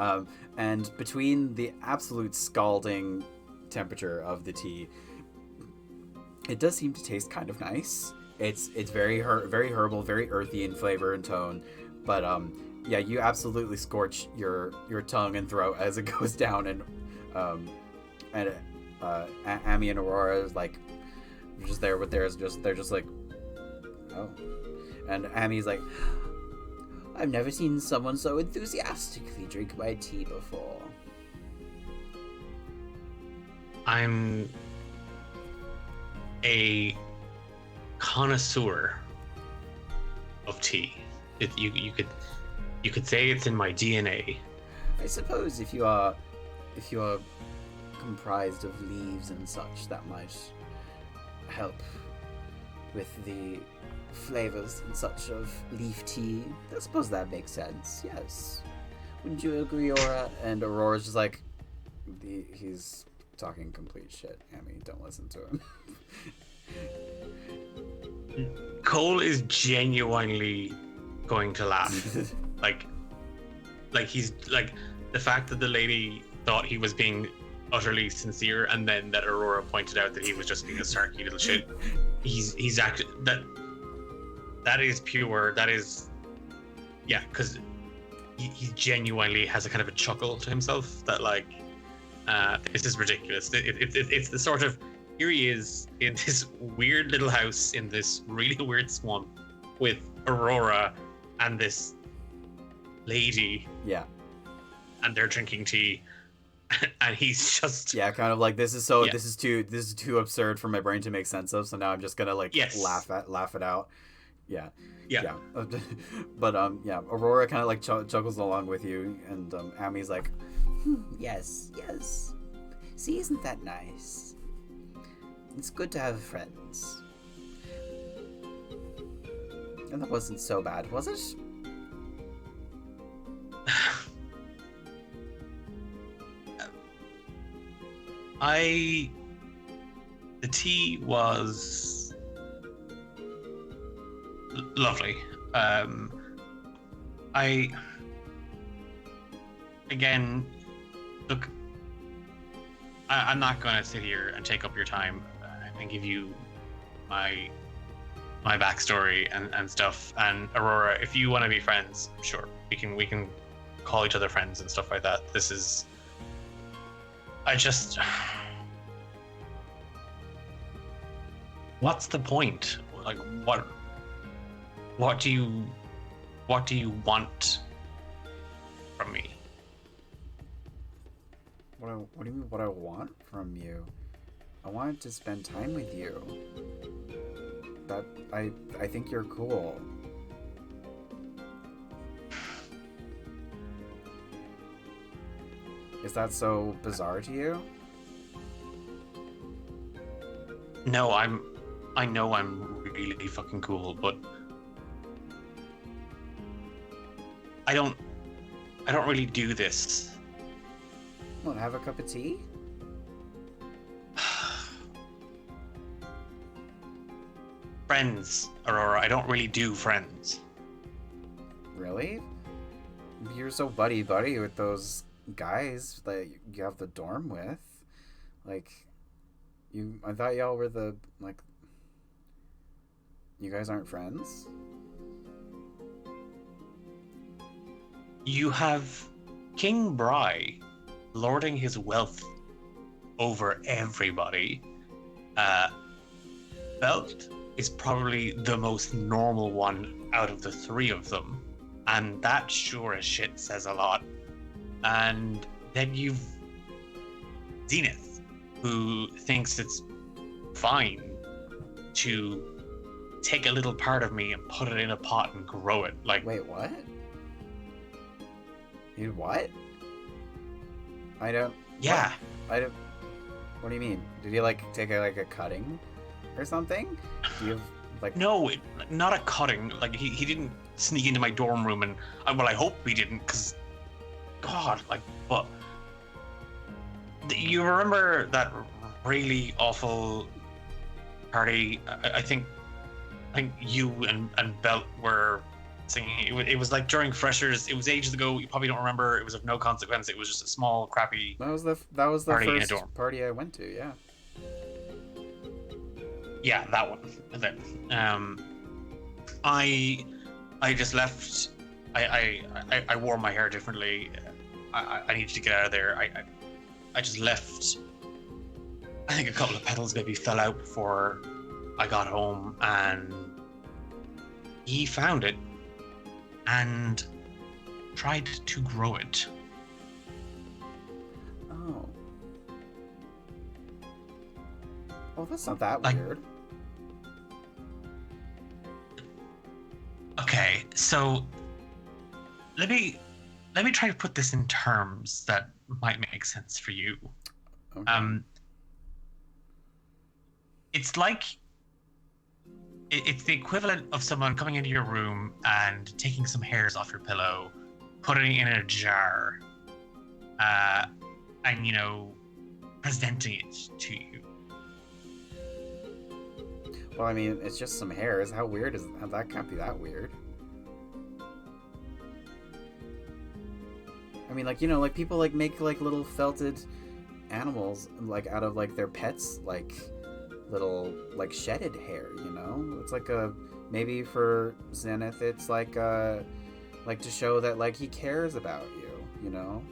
and between the absolute scalding temperature of the tea, it does seem to taste kind of nice. It's very very herbal, very earthy in flavor and tone, but yeah, you absolutely scorch your tongue and throat as it goes down, and Amy and Aurora is like just there with theirs, they're just like, oh, and Amy's like, I've never seen someone so enthusiastically drink my tea before. I'm a connoisseur of tea. You could say it's in my DNA. I suppose if you are comprised of leaves and such, that might help with the flavors and such of leaf tea. I suppose that makes sense. Yes. Wouldn't you agree, Aurora? And Aurora's just like, he's talking complete shit. Amy, don't listen to him. Cole is genuinely going to laugh. like he's like, the fact that the lady thought he was being utterly sincere, and then that Aurora pointed out that he was just being a snarky little shit. He's actually that is pure. That is, yeah, because he genuinely has a kind of a chuckle to himself that like, this is ridiculous. It's the sort of, here he is in this weird little house in this really weird swamp with Aurora and this lady. Yeah. And they're drinking tea, and he's just, yeah, kind of like, this is too absurd for my brain to make sense of. So now I'm just gonna like laugh it out. Yeah. But Aurora kind of like chuckles along with you, and Amy's like, yes. See, isn't that nice? It's good to have friends. And that wasn't so bad, was it? The tea was lovely. Again, look, I'm not going to sit here and take up your time and give you my backstory and stuff. And Aurora, if you want to be friends, sure, we can call each other friends and stuff like that. What's the point? Like, what do you want from me? what do you mean, what I want from you? I wanted to spend time with you. That I think you're cool. Is that so bizarre to you? No, I know I'm really fucking cool, but I don't really do this. Want to have a cup of tea? Friends, Aurora. I don't really do friends. Really? You're so buddy with those guys that you have the dorm with. Like, I thought y'all were you guys aren't friends? You have King Bry lording his wealth over everybody. Belt is probably the most normal one out of the three of them, and that sure as shit says a lot. And then you've Zenith, who thinks it's fine to take a little part of me and put it in a pot and grow it. Like, wait, what? You what? I don't. Yeah. What? I don't. What do you mean? Did he take a cutting or something? Do you have No, not a cutting. Like, he didn't sneak into my dorm room, and well, I hope he didn't, because God, but you remember that really awful party? I think you and Belt were singing. It was like during Freshers. It was ages ago. You probably don't remember. It was of no consequence. It was just a small, crappy. That was the party in a first dorm. party I went to. Yeah. Yeah, that one. Then, I just left. I wore my hair differently. I needed to get out of there. I just left. I think a couple of petals maybe fell out before I got home, and he found it and tried to grow it. Oh. Oh, that's not that Like- weird. Okay, so let me try to put this in terms that might make sense for you. Okay. It's like it's the equivalent of someone coming into your room and taking some hairs off your pillow, putting it in a jar, and presenting it to you. Well, I mean, it's just some hairs. How weird is that? That can't be that weird. I mean, like, like people like make like little felted animals like out of like their pets, like little like shedded hair. It's like maybe for Zenith, it's like to show that like he cares about you.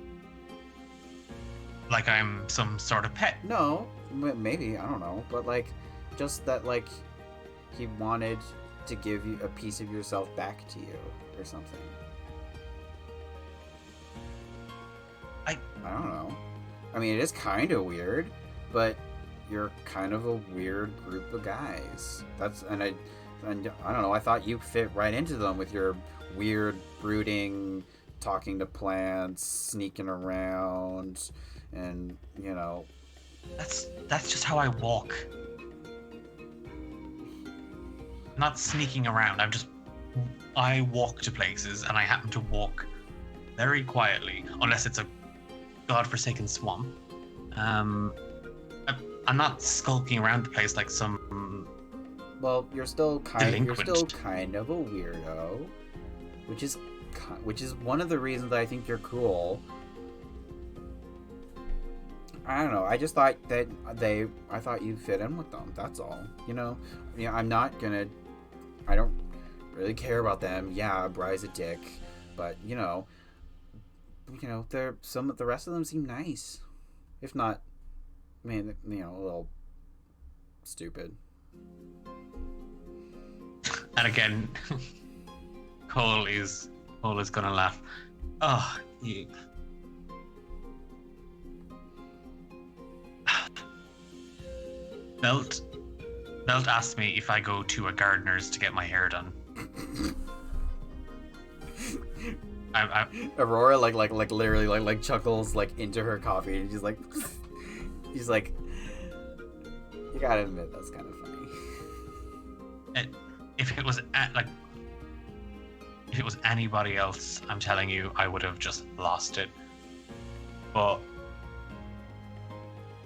Like I'm some sort of pet. No, maybe, I don't know, but like just that like he wanted to give you a piece of yourself back to you or something. I don't know. I mean, it is kind of weird, but you're kind of a weird group of guys. And I don't know. I thought you fit right into them with your weird brooding, talking to plants, sneaking around, and That's just how I walk. I'm not sneaking around. I walk to places, and I happen to walk very quietly, unless it's a godforsaken swamp. I'm not skulking around the place like some. Well, you're still kind of a Delinquent. weirdo, which is one of the reasons that I think you're cool. I don't know. I just thought that I thought you fit in with them. That's all. I'm not gonna. I don't really care about them. Yeah, Bry's a dick, but they're the rest of them seem nice, if not, I mean, a little stupid. And again, Cole is gonna laugh. Oh, you. Belt asked me if I go to a gardener's to get my hair done. Aurora like literally like chuckles like into her coffee, and she's like, you gotta admit that's kind of funny. If it was anybody else, I'm telling you, I would have just lost it. But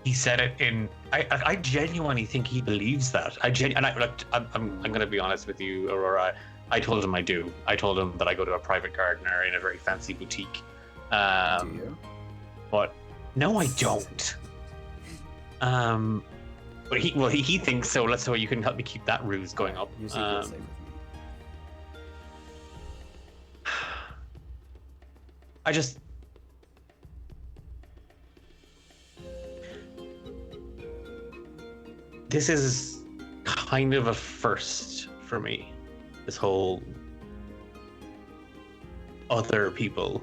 he said it in. I genuinely think he believes that. I'm gonna be honest with you, Aurora. I told him I do. I told him that I go to a private gardener in a very fancy boutique. Do you? But no, I don't. But he thinks so. So you can help me keep that ruse going up. Your secret's safe with me. I just... This is kind of a first for me. This whole other people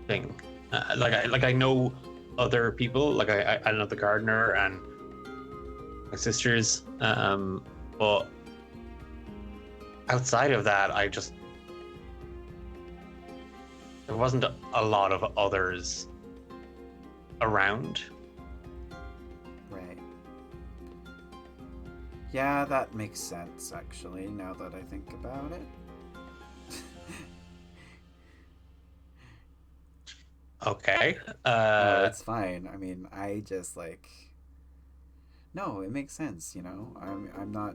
thing. I know other people. Like I know the gardener and my sisters. But outside of that, there wasn't a lot of others around. Right. Yeah, that makes sense, actually, now that I think about it. Okay. No, it's fine. I mean, I just, No, it makes sense, I'm not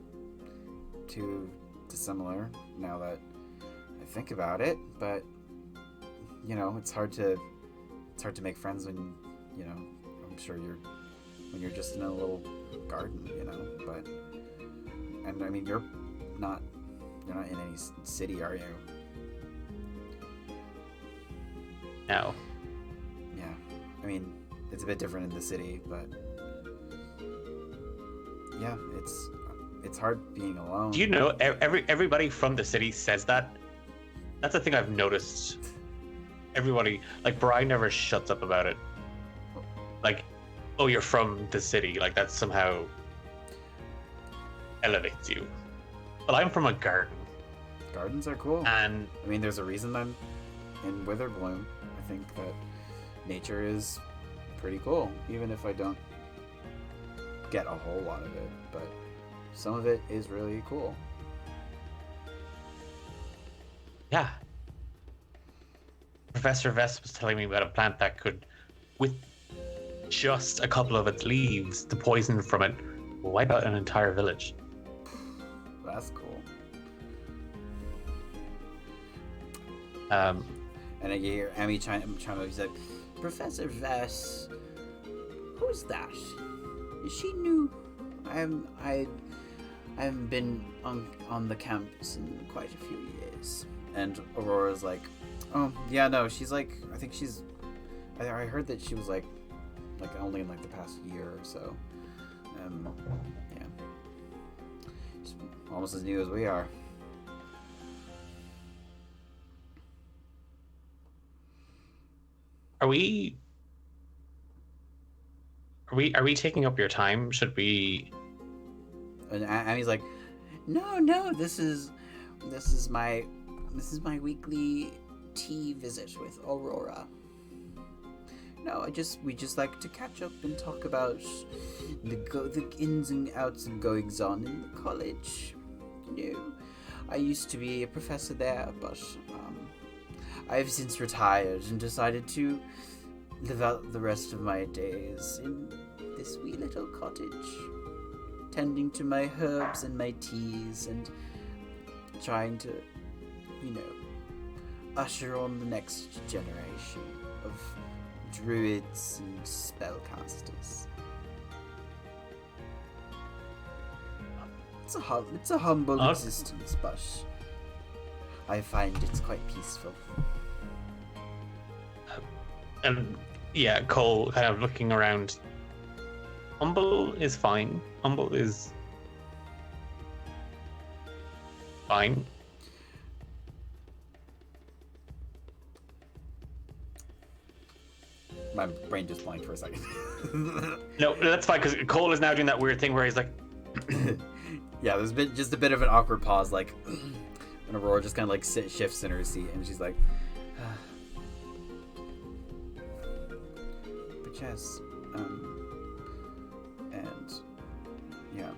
too dissimilar now that I think about it, but, it's hard to make friends when, I'm sure when you're just in a little garden, but... And I mean, you're not in any city, are you? No. Yeah. I mean, it's a bit different in the city, but yeah, it's hard being alone. Do you know everybody from the city says that? That's the thing I've noticed. Everybody, like Brian, never shuts up about it. Like, oh, you're from the city. Like that somehow elevates you. But I'm from a garden. Gardens are cool. And I mean, there's a reason I'm in Witherbloom. I think that nature is pretty cool, even if I don't get a whole lot of it. But some of it is really cool. yeah, Professor Vest was telling me about a plant that could, with just a couple of its leaves, the poison from it will wipe out an entire village. That's cool. Um, And then you hear Amy chime up. He's like, Professor Vess, who's that? Is she new? I haven't been on the campus in quite a few years. And Aurora's like, oh yeah, no, she's like, I think she's. I heard that she was like only in like the past year or so. Yeah, she's almost as new as we are. Are we taking up your time? Should we? And Annie's like, no, this is my weekly tea visit with Aurora. No, we just like to catch up and talk about the ins and outs and goings on in the college. You know, I used to be a professor there, but I've since retired and decided to live out the rest of my days in this wee little cottage, tending to my herbs and my teas and trying to, usher on the next generation of druids and spellcasters. It's a humble existence, but I find it's quite peaceful. And yeah, Cole kind of looking around. Humble is fine. Humble is fine. My brain just blanked for a second. No, that's fine because Cole is now doing that weird thing where he's like, yeah, there's been just a bit of an awkward pause, like, and Aurora just kind of like shifts in her seat, and she's like, but yes, and yeah.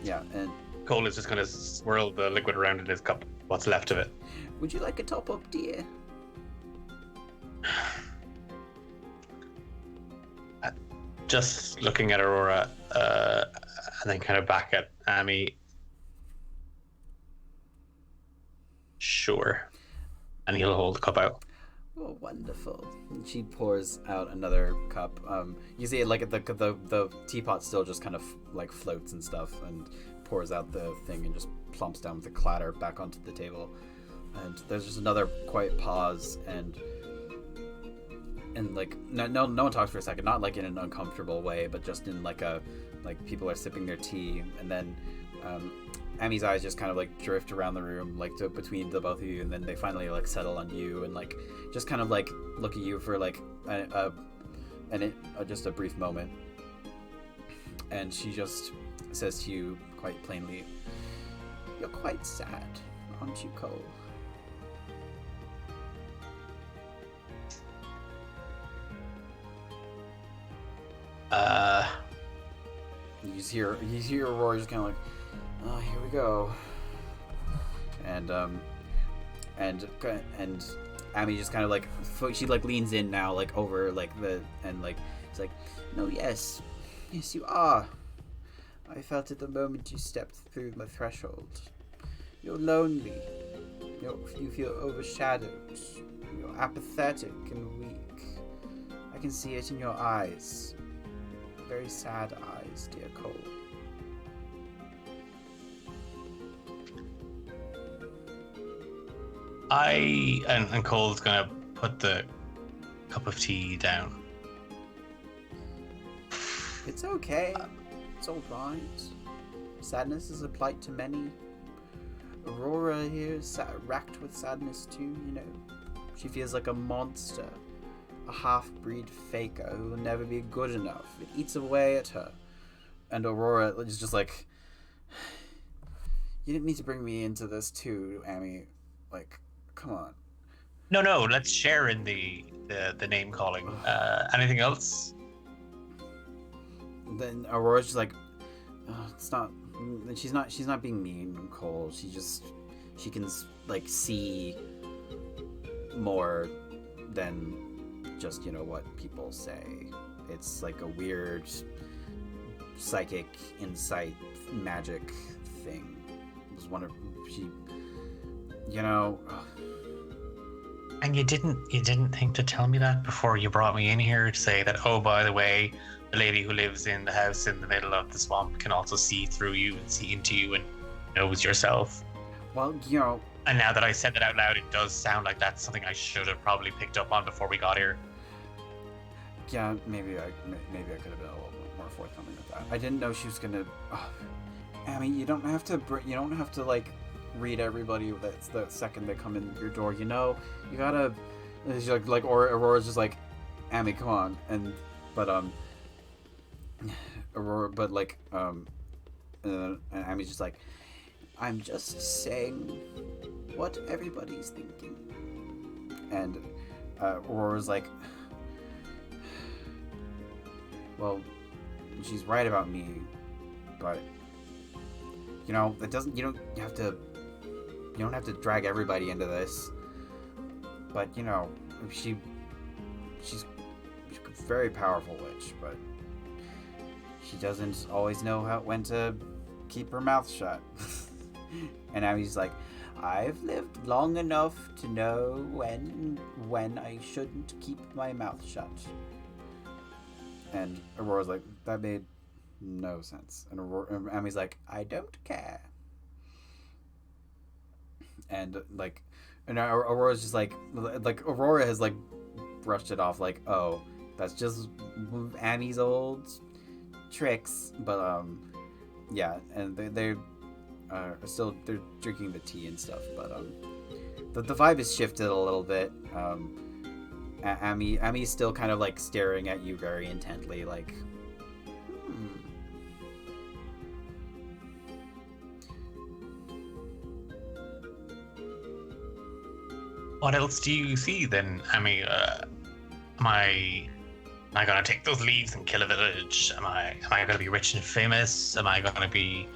Yeah, and Cole is just going to swirl the liquid around in his cup. What's left of it? Would you like a top up, dear? Just looking at Aurora, and then kind of back at Amy. Sure. And he'll hold the cup out. Oh, wonderful. And she pours out another cup. You see, like, the teapot still just kind of, like, floats and stuff, and pours out the thing and just plumps down with a clatter back onto the table. And there's just another quiet pause, and like, no one talks for a second, not like in an uncomfortable way, but just in like people are sipping their tea, and then Amy's eyes just kind of like drift around the room, like between the both of you, and then they finally like settle on you, and like just kind of like look at you for like just a brief moment, and she just says to you quite plainly, "You're quite sad, aren't you, Cole?" You just hear Aurora just kind of like, oh, here we go, and Amy just kind of like, she like leans in now, like over like and like it's like, no, yes you are. I felt it the moment you stepped through the threshold. You're lonely. You feel overshadowed. You're apathetic and weak. I can see it in your eyes. Very sad eyes, dear Cole. And Cole's gonna put the cup of tea down. It's okay. It's all right. Sadness is a plight to many. Aurora here is racked with sadness too, you know. She feels like a monster, a half-breed faker who will never be good enough. It eats away at her. And Aurora is just like, you didn't need to bring me into this too, Amy. Like, come on. No, let's share in the name calling. Anything else? Then Aurora's just like, it's not. She's not being mean and cold. She can like see more than just, you know, what people say. It's like a weird psychic insight magic thing. It was one of she, you know. And you didn't think to tell me that before you brought me in here to say that, oh, by the way, the lady who lives in the house in the middle of the swamp can also see through you and see into you and knows yourself. Well, you know. And now that I said that out loud, it does sound like that's something I should have probably picked up on before we got here. Yeah, maybe I could have been a little bit more forthcoming with that. I didn't know she was gonna. Amy, you don't have to like read everybody that's the second they come in your door. You know, you gotta. She's like Aurora's just like, Amy, come on, Aurora, and Amy's just like, I'm just saying what everybody's thinking. And Aurora's like, well, she's right about me, but you know, that doesn't. You don't have to drag everybody into this. But you know, she's a very powerful witch, but she doesn't always know when to keep her mouth shut. And Amy's like, I've lived long enough to know when I shouldn't keep my mouth shut. And Aurora's like, that made no sense. And Amy's like, I don't care. And Aurora's just like Aurora has like brushed it off, like, oh, that's just Amy's old tricks. But yeah, and they're drinking the tea and stuff. But the vibe has shifted a little bit. Amy's still kind of like staring at you very intently, like, What else do you see then, Amy? Am I gonna take those leaves and kill a village? Am I gonna be rich and famous? Am I gonna be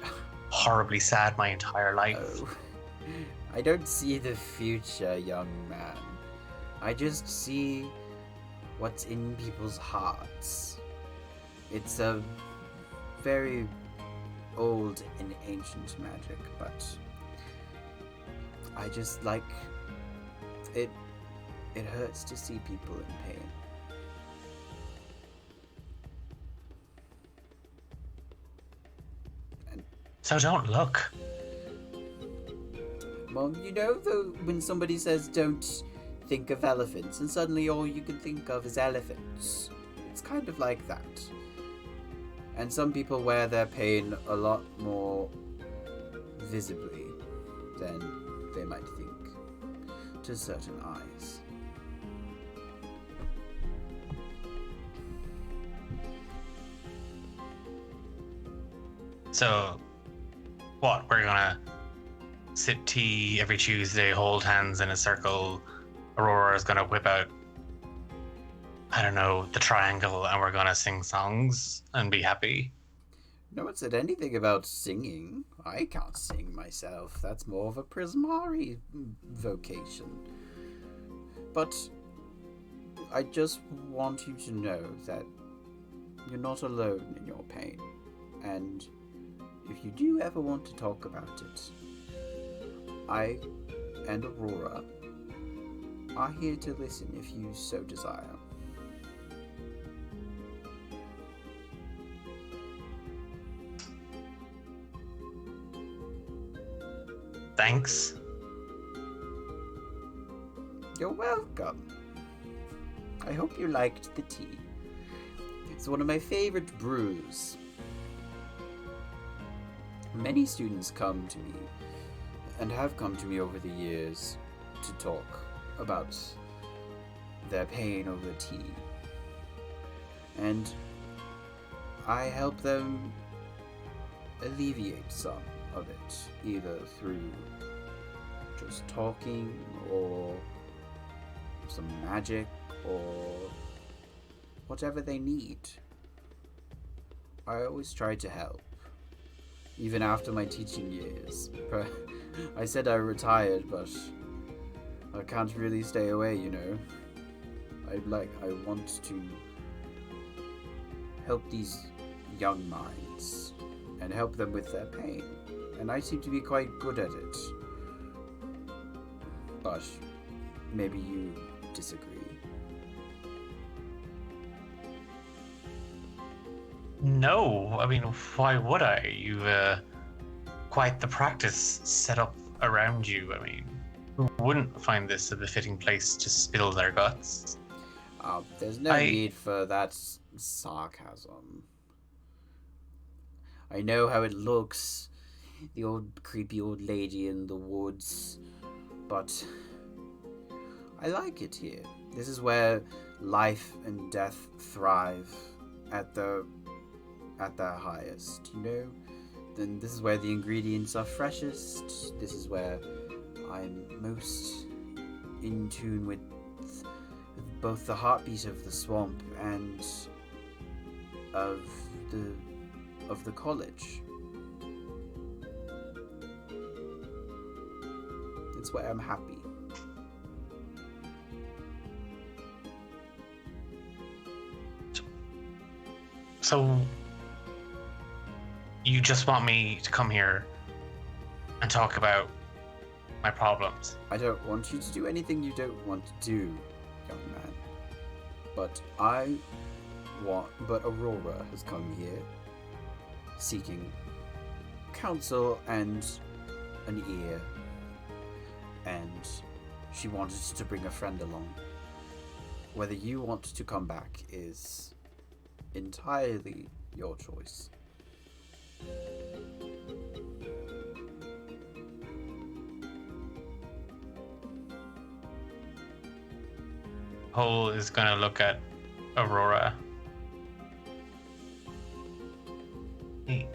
horribly sad my entire life? Oh, I don't see the future, young man. I just see what's in people's hearts. It's a very old and ancient magic, but I just like it. It hurts to see people in pain. So don't look. Well, you know, though, when somebody says don't think of elephants, and suddenly all you can think of is elephants. It's kind of like that. And some people wear their pain a lot more visibly than they might think to certain eyes. So, what? We're gonna sip tea every Tuesday, hold hands in a circle. Aurora's gonna whip out, I don't know, the triangle, and we're gonna sing songs and be happy. No one said anything about singing. I can't sing myself. That's more of a Prismari vocation. But I just want you to know that you're not alone in your pain. And if you do ever want to talk about it, I and Aurora are here to listen if you so desire. Thanks. You're welcome. I hope you liked the tea. It's one of my favorite brews. Many students come to me, and have come to me over the years, to talk about their pain over tea. And I help them alleviate some of it, either through just talking, or some magic, or whatever they need. I always try to help, even after my teaching years. I said I retired, but I can't really stay away, you know. I want to help these young minds and help them with their pain, and I seem to be quite good at it. But maybe you disagree. No, I mean, why would I? You've quite the practice set up around you. I mean, who wouldn't find this a befitting place to spill their guts? There's no need for that sarcasm. I know how it looks, the old creepy old lady in the woods, but I like it here. This is where life and death thrive at their highest, you know? Then this is where the ingredients are freshest. This is where I'm most in tune with both the heartbeat of the swamp and of the college. It's where I'm happy. So, you just want me to come here and talk about my problems? I don't want you to do anything you don't want to do, young man. But Aurora has come here seeking counsel and an ear, and she wanted to bring a friend along. Whether you want to come back is entirely your choice. Cole is gonna look at Aurora. Hey.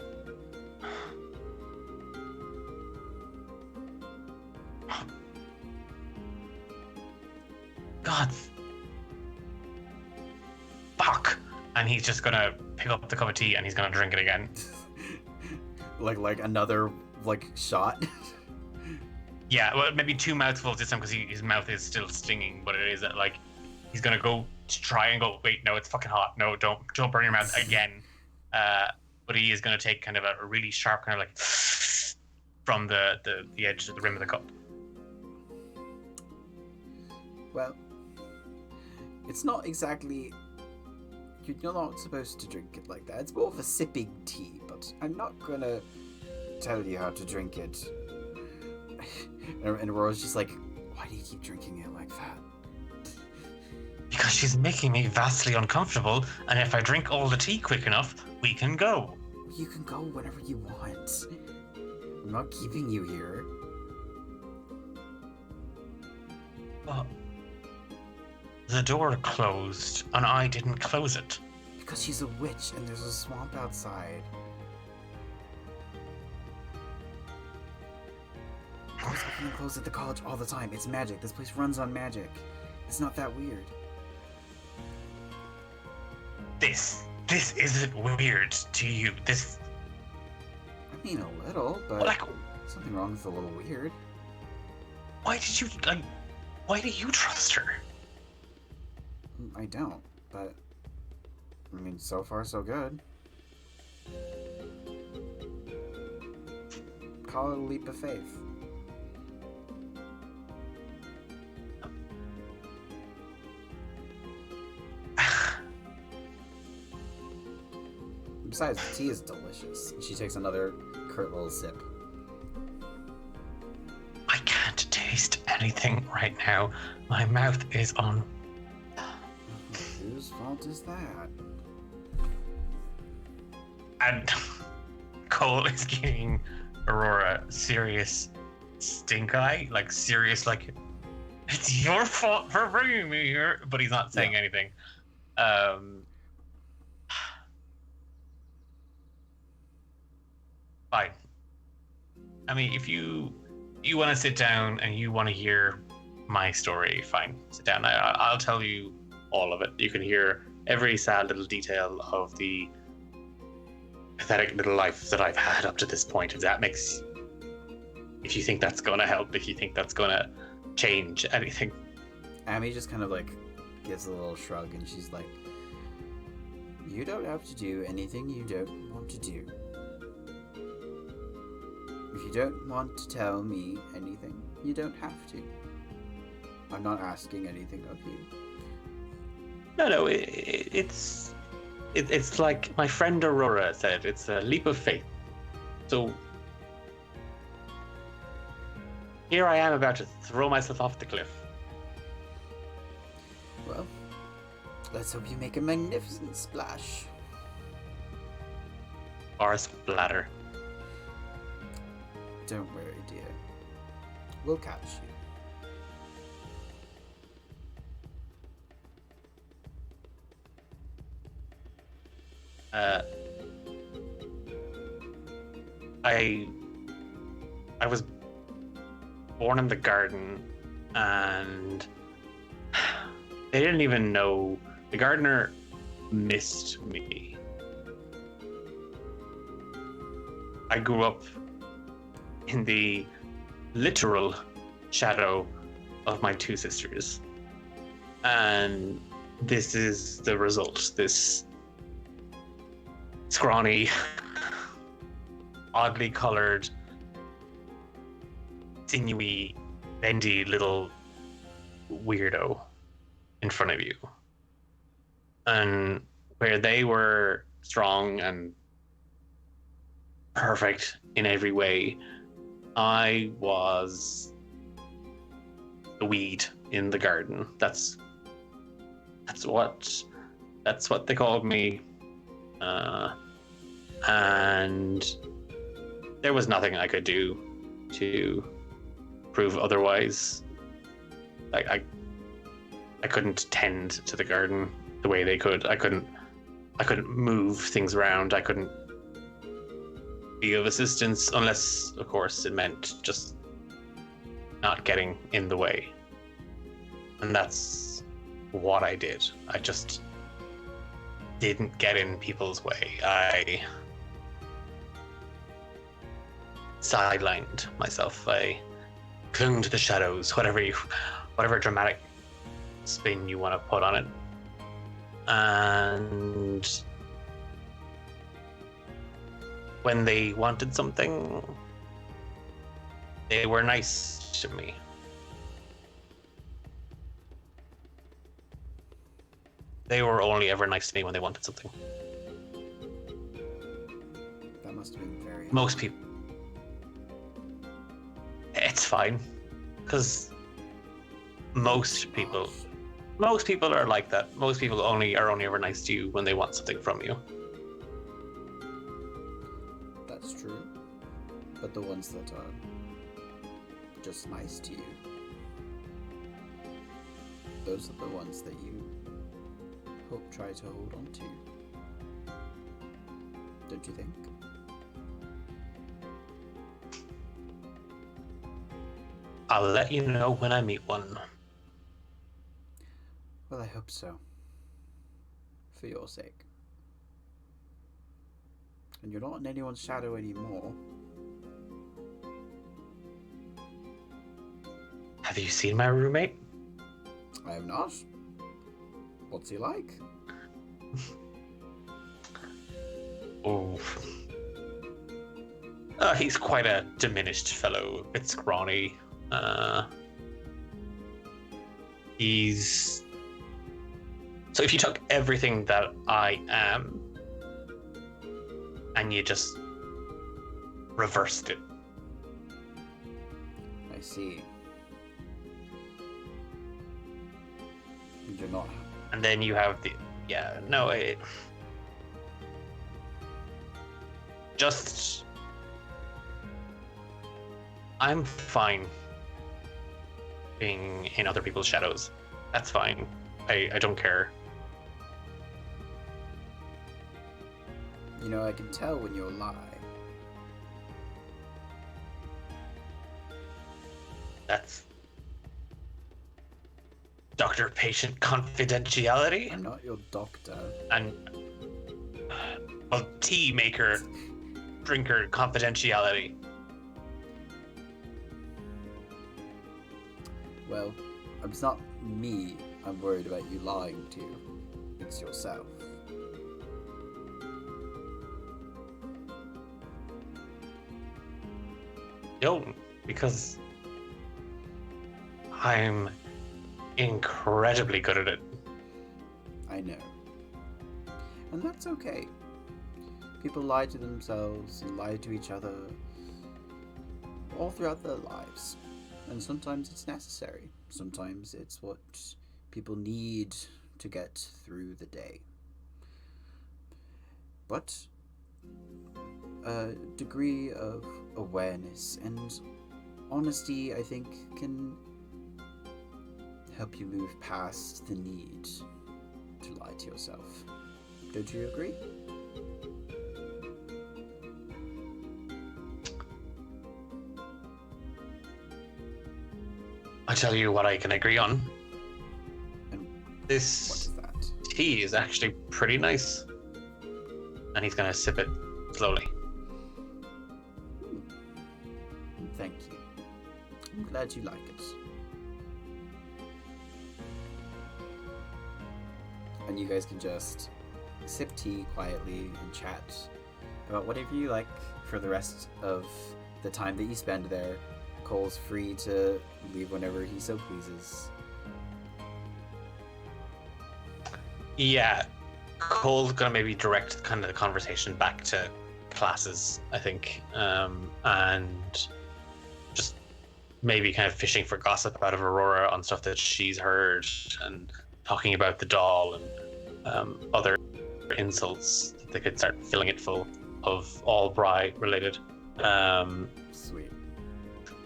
God. Fuck. And he's just gonna pick up the cup of tea and he's gonna drink it again. like another shot. Yeah, well, maybe 2 mouthfuls this time because his mouth is still stinging, but it is like he's gonna go to try and go. Wait, no, it's fucking hot. No, don't burn your mouth again. But he is gonna take kind of a really sharp kind of like from the edge of the rim of the cup. Well, it's not exactly. You're not supposed to drink it like that. It's more of a sipping tea, but I'm not gonna tell you how to drink it. And Aurora's just like, why do you keep drinking it like that? Because she's making me vastly uncomfortable, and if I drink all the tea quick enough, we can go. You can go whenever you want. I'm not keeping you here. The door closed, and I didn't close it. Because she's a witch, and there's a swamp outside. Doors open and close at the college all the time. It's magic. This place runs on magic. It's not that weird. This isn't weird to you. This. I mean, a little, but Like, something wrong with a little weird. why do you trust her? I don't, but I mean, so far so good. Call it a leap of faith. Besides, the tea is delicious. She takes another curt little sip. I can't taste anything right now. My mouth is on. Whose fault is that? And Cole is giving Aurora serious stink eye, like serious, like it's your fault for bringing me here, but he's not saying anything. Fine. I mean, if you want to sit down and you want to hear my story, fine, sit down. I'll tell you all of it. You can hear every sad little detail of the pathetic little life that I've had up to this point. If you think that's going to help, if you think that's going to change anything. Amy just kind of like gives a little shrug, and she's like, "You don't have to do anything you don't want to do. If you don't want to tell me anything, you don't have to. I'm not asking anything of you." No, it's like my friend Aurora said, it's a leap of faith. So here I am about to throw myself off the cliff. Well, let's hope you make a magnificent splash. Or a splatter. Don't worry, dear. We'll catch you. I was born in the garden, and they didn't even know. The gardener missed me. I grew up in the literal shadow of my two sisters, and this is the result. This scrawny, oddly colored, sinewy, bendy little weirdo in front of you. And where they were strong and perfect in every way, I was the weed in the garden. That's what they called me. And there was nothing I could do to prove otherwise. I couldn't tend to the garden the way they could. I couldn't move things around. I couldn't be of assistance unless, of course, it meant just not getting in the way. And that's what I did. I just didn't get in people's way. I sidelined myself. I clung to the shadows, whatever dramatic spin you want to put on it. And when they wanted something, they were nice to me. They were only ever nice to me when they wanted something. That must have been very... Most people. It's fine, because most people are like that. Most people are only ever nice to you when they want something from you. That's true. But the ones that are just nice to you, those are the ones that you try to hold on to. Don't you think? I'll let you know when I meet one. Well, I hope so. For your sake. And you're not in anyone's shadow anymore. Have you seen my roommate? I have not. What's he like? Oh. He's quite a diminished fellow, a bit scrawny. So if you took everything that I am and you just reversed it. I see. You're not. And then you have just I'm fine being in other people's shadows. That's fine. I don't care. You know, I can tell when you lie. That's doctor-patient confidentiality. I'm not your doctor. And well, tea maker, drinker confidentiality. Well, it's not me I'm worried about you lying to. It's yourself. No, because I'm incredibly good at it. I know. And that's okay. People lie to themselves and lie to each other all throughout their lives. And sometimes it's necessary. Sometimes it's what people need to get through the day. But a degree of awareness and honesty, I think, can help you move past the need to lie to yourself. Don't you agree? I tell you what I can agree on. And what This is that? tea is actually pretty nice. And he's gonna sip it slowly. Thank you. I'm glad you like it. And you guys can just sip tea quietly and chat about whatever you like for the rest of the time that you spend there. Cole's free to leave whenever he so pleases. Yeah, Cole's gonna maybe direct kind of the conversation back to classes, I think, and just maybe kind of fishing for gossip out of Aurora on stuff that she's heard, and talking about the doll and other insults that they could start filling it full of, all Bry related. Sweet.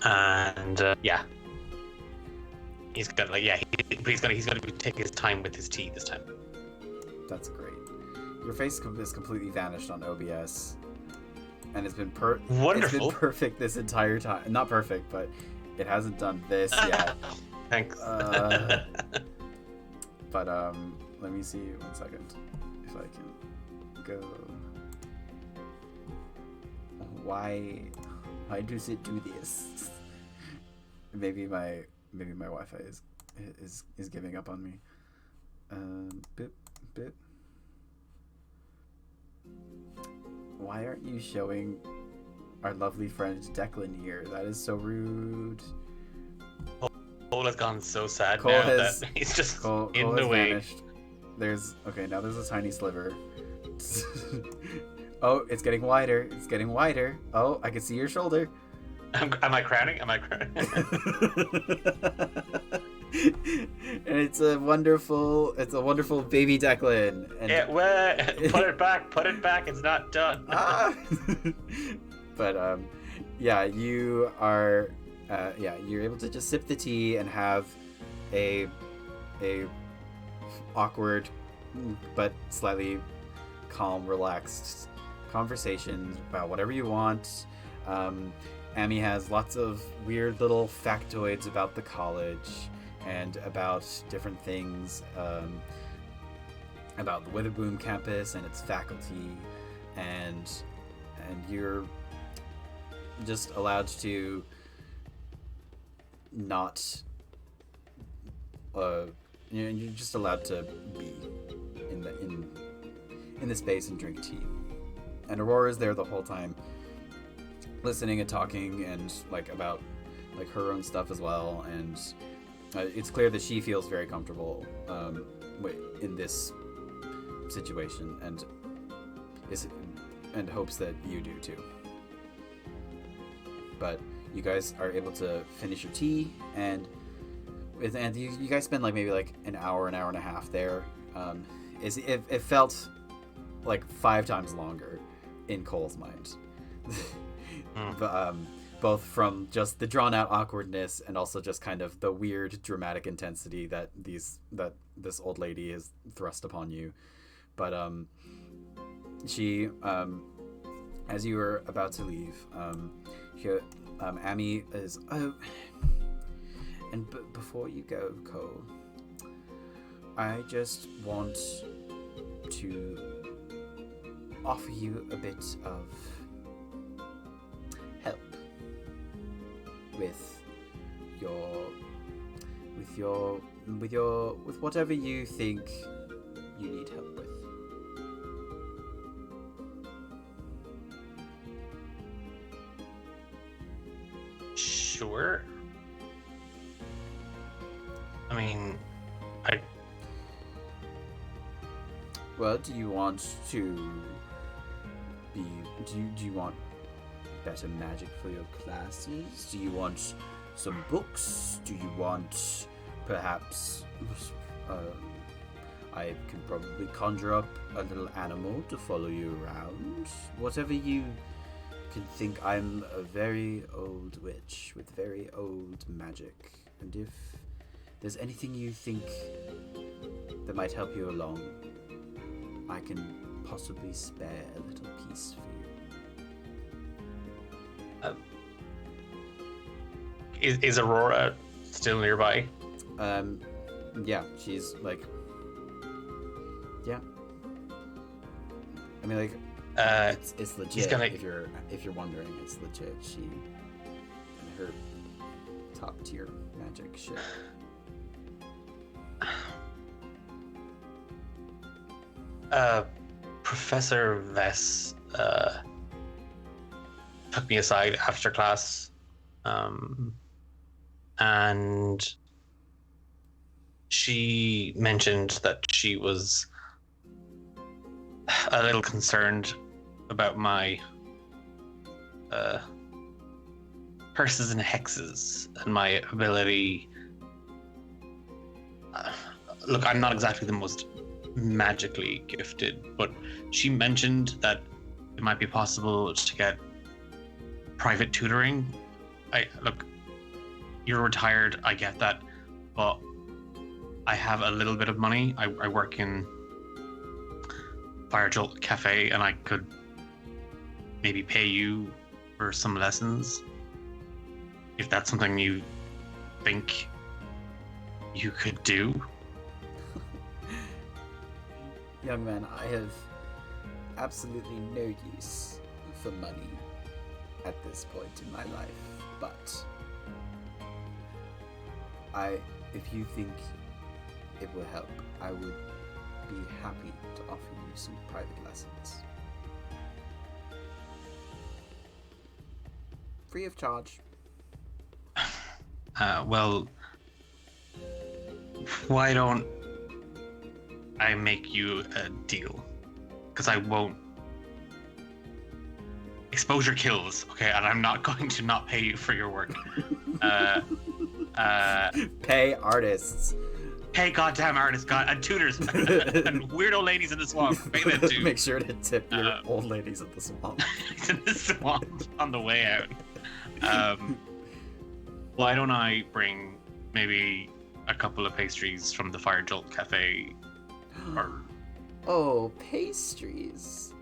And yeah, he's gonna he's gonna take his time with his tea this time. That's great. Your face is completely vanished on OBS, and it's been Wonderful. It's been perfect this entire time. Not perfect, but it hasn't done this yet. Thanks. But let me see 1 second if I can go. Why does it do this? Maybe my Wi-Fi is giving up on me. Bit. Why aren't you showing our lovely friend Declan here? That is so rude. Cole has gone so sad Cole now has- that he's just Cole in has the way. vanished. Now there's a tiny sliver. Oh, it's getting wider. It's getting wider. Oh, I can see your shoulder. Am I crowning? Am I crowning? And it's a wonderful baby Declan. And Yeah, well, put it back. It's not done. ah! But yeah, you are you're able to just sip the tea and have a awkward but slightly calm, relaxed conversation about whatever you want. Amy has lots of weird little factoids about the college and about different things, about the Witherbloom campus and its faculty, and you're just allowed to not you're just allowed to be in the space and drink tea. And Aurora's there the whole time, listening and talking and about her own stuff as well. And it's clear that she feels very comfortable in this situation, and hopes that you do too. But you guys are able to finish your tea, and you guys spend maybe an hour and a half there. It felt like 5 times longer in Cole's mind. both from just the drawn out awkwardness and also just kind of the weird dramatic intensity that this old lady has thrust upon you. But she as you were about to leave, Amy is and before you go, Cole, I just want to offer you a bit of help with whatever you think you need help with. Sure. I mean, Well, do you want to be? Do you want better magic for your classes? Do you want some books? Do you want perhaps? I can probably conjure up a little animal to follow you around. Whatever you can think. I'm a very old witch with very old magic, and if there's anything you think that might help you along, I can possibly spare a little piece for you. Is Aurora still nearby? Yeah, she's like, yeah. I mean, like, it's legit. If you're wondering, it's legit. She and her top tier magic shit. Professor Vess took me aside after class, and she mentioned that she was a little concerned about my curses and hexes and my ability. Look, I'm not exactly the most magically gifted, but she mentioned that it might be possible to get private tutoring. Look, you're retired, I get that, but I have a little bit of money. I work in Fire Jolt Cafe, and I could maybe pay you for some lessons if that's something you think you could do. Young man, I have absolutely no use for money at this point in my life, but if you think it will help, I would be happy to offer you some private lessons. Free of charge. Well, why don't I make you a deal? Because I won't. Exposure kills, okay? And I'm not going to not pay you for your work. Pay artists. Pay goddamn artists, and tutors, and weirdo ladies in the swamp. Pay them too. Make sure to tip your old ladies in the swamp. In the swamp on the way out. Why don't I bring maybe a couple of pastries from the Fire Jolt Cafe? Oh, pastries.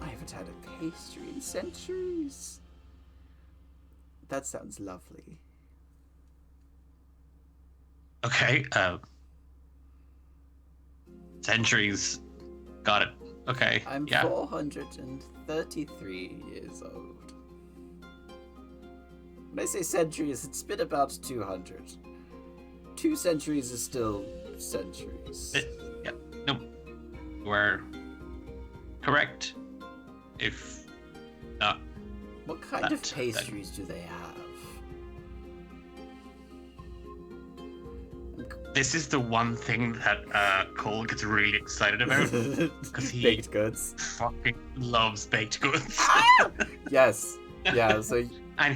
I haven't had a pastry in centuries. That sounds lovely. Okay, centuries. Got it. Okay, I'm yeah. 433 years old. When I say centuries, it's been about 200. 2 centuries is still centuries. Yeah, no. We're correct. If not. What kind of pastries do they have? This is the one thing that Cole gets really excited about, because he baked goods. Fucking loves baked goods. Yes. Yeah. So. And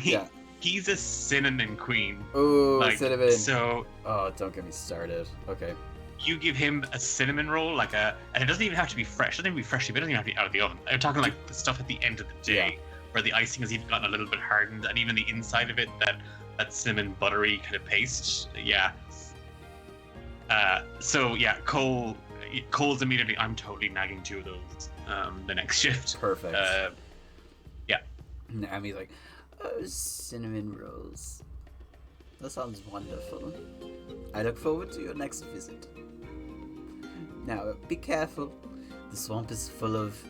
he's a cinnamon queen. Ooh, cinnamon. So. Oh, don't get me started. Okay. You give him a cinnamon roll, and it doesn't even have to be fresh. It doesn't even have to be freshly, but it doesn't even have to be out of the oven. I'm talking like the stuff at the end of the day, where the icing has even gotten a little bit hardened, and even the inside of it, that cinnamon buttery kind of paste. Yeah. So yeah, Cole's immediately, I'm totally nagging 2 of those the next shift. Perfect. Yeah. And Ami's like, oh, cinnamon rolls. That sounds wonderful. I look forward to your next visit. Now, be careful. The swamp is full of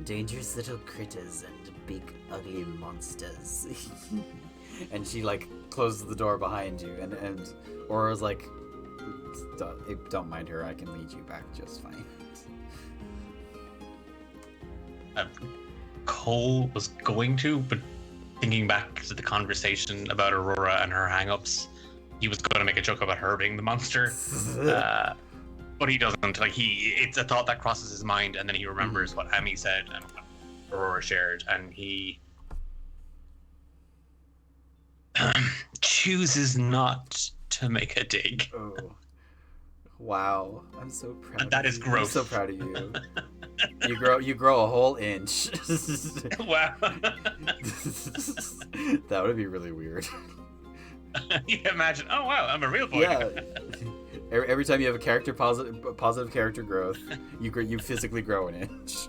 dangerous little critters and big, ugly monsters. And she, like, closes the door behind you, and Aurora's like, don't mind her, I can lead you back just fine. Cole was going to, but thinking back to the conversation about Aurora and her hang-ups, he was going to make a joke about her being the monster. But he doesn't. Like, it's a thought that crosses his mind, and then he remembers what Amy said and what Aurora shared, and he chooses not to make a dig. Oh. Wow. I'm so proud And that of is you. gross. I'm so proud of you. You grow a whole inch. Wow. That would be really weird. You imagine, oh wow, I'm a real boy. Yeah. Every time you have a positive character growth, you physically grow an inch.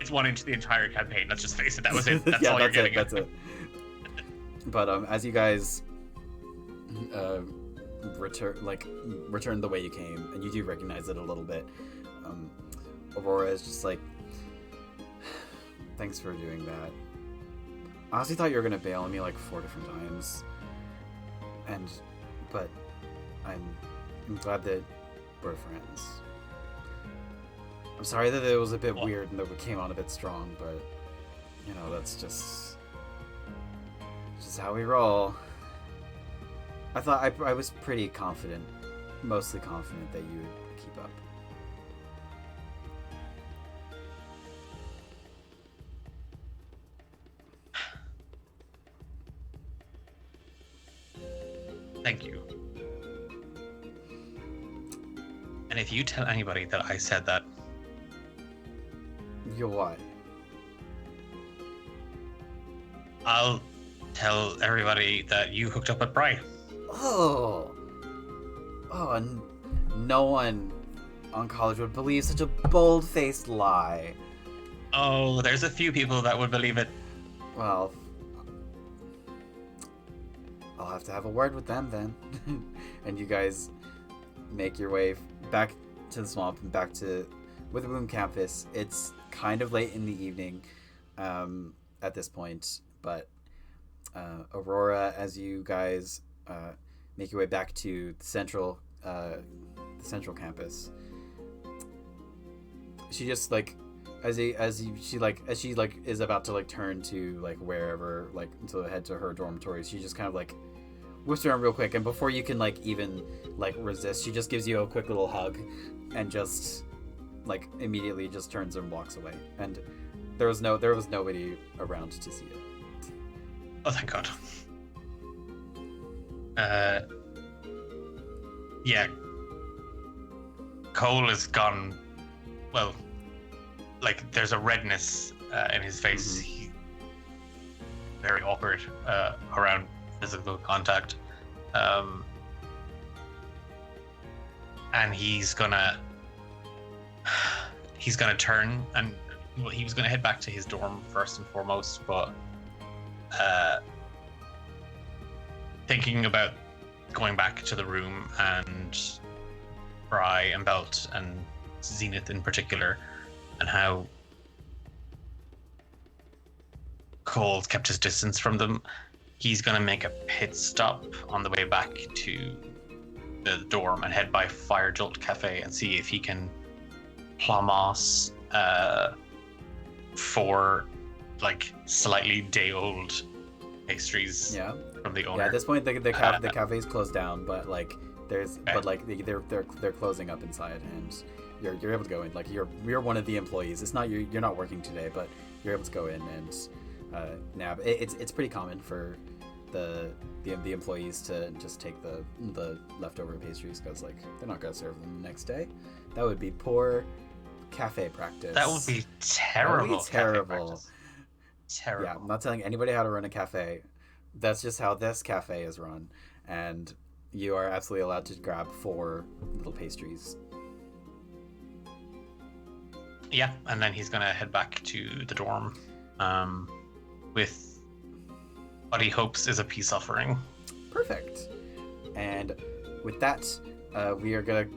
It's 1 inch the entire campaign. Let's just face it. That was it. That's yeah, all that's you're it. getting. That's it. But as you guys return the way you came, and you do recognize it a little bit, Aurora is just like, thanks for doing that. I honestly thought you were gonna bail on me like 4 different times, but I'm glad that we're friends. I'm sorry that it was a bit weird and that we came on a bit strong, but you know, that's just how we roll. I thought I was pretty confident, mostly confident that you would keep up. Thank you. And if you tell anybody that I said that, You're what? I'll tell everybody that you hooked up with Bry. And no one on college would believe such a bold-faced lie. Oh, there's a few people that would believe it. Well, I'll have to have a word with them then. And you guys make your way back to the swamp and back to Witherbloom campus. It's kind of late in the evening at this point, but Aurora, as you guys make your way back to the central campus, she just like as she is about to like turn to like wherever, like to head to her dormitory, she just kind of like whips around real quick, and before you can like even like resist, she just gives you a quick little hug and just like immediately just turns and walks away. And there was nobody around to see it. Oh, thank God. Yeah. Cole is gone. Well, like there's a redness in his face. Mm-hmm. He's very awkward around physical contact, and he's gonna turn, and well, he was gonna head back to his dorm first and foremost, but thinking about going back to the room and Bry and Belt and Zenith in particular, and how Cole's kept his distance from them, he's going to make a pit stop on the way back to the dorm and head by Fire Jolt Cafe and see if he can plumos for like slightly day-old pastries from the owner. Yeah, at this point the cafe's closed down, but like they're closing up inside, and you're able to go in. Like you're one of the employees. It's not you're not working today, but you're able to go in and nab. It's pretty common for the employees to just take the leftover pastries, because like they're not gonna serve them the next day. That would be poor cafe practice. That would be terrible. That would be terrible. Terrible. Yeah, I'm not telling anybody how to run a cafe. That's just how this cafe is run. And you are absolutely allowed to grab 4 little pastries. Yeah, and then he's gonna head back to the dorm with what he hopes is a peace offering. Perfect. And with that, we are going to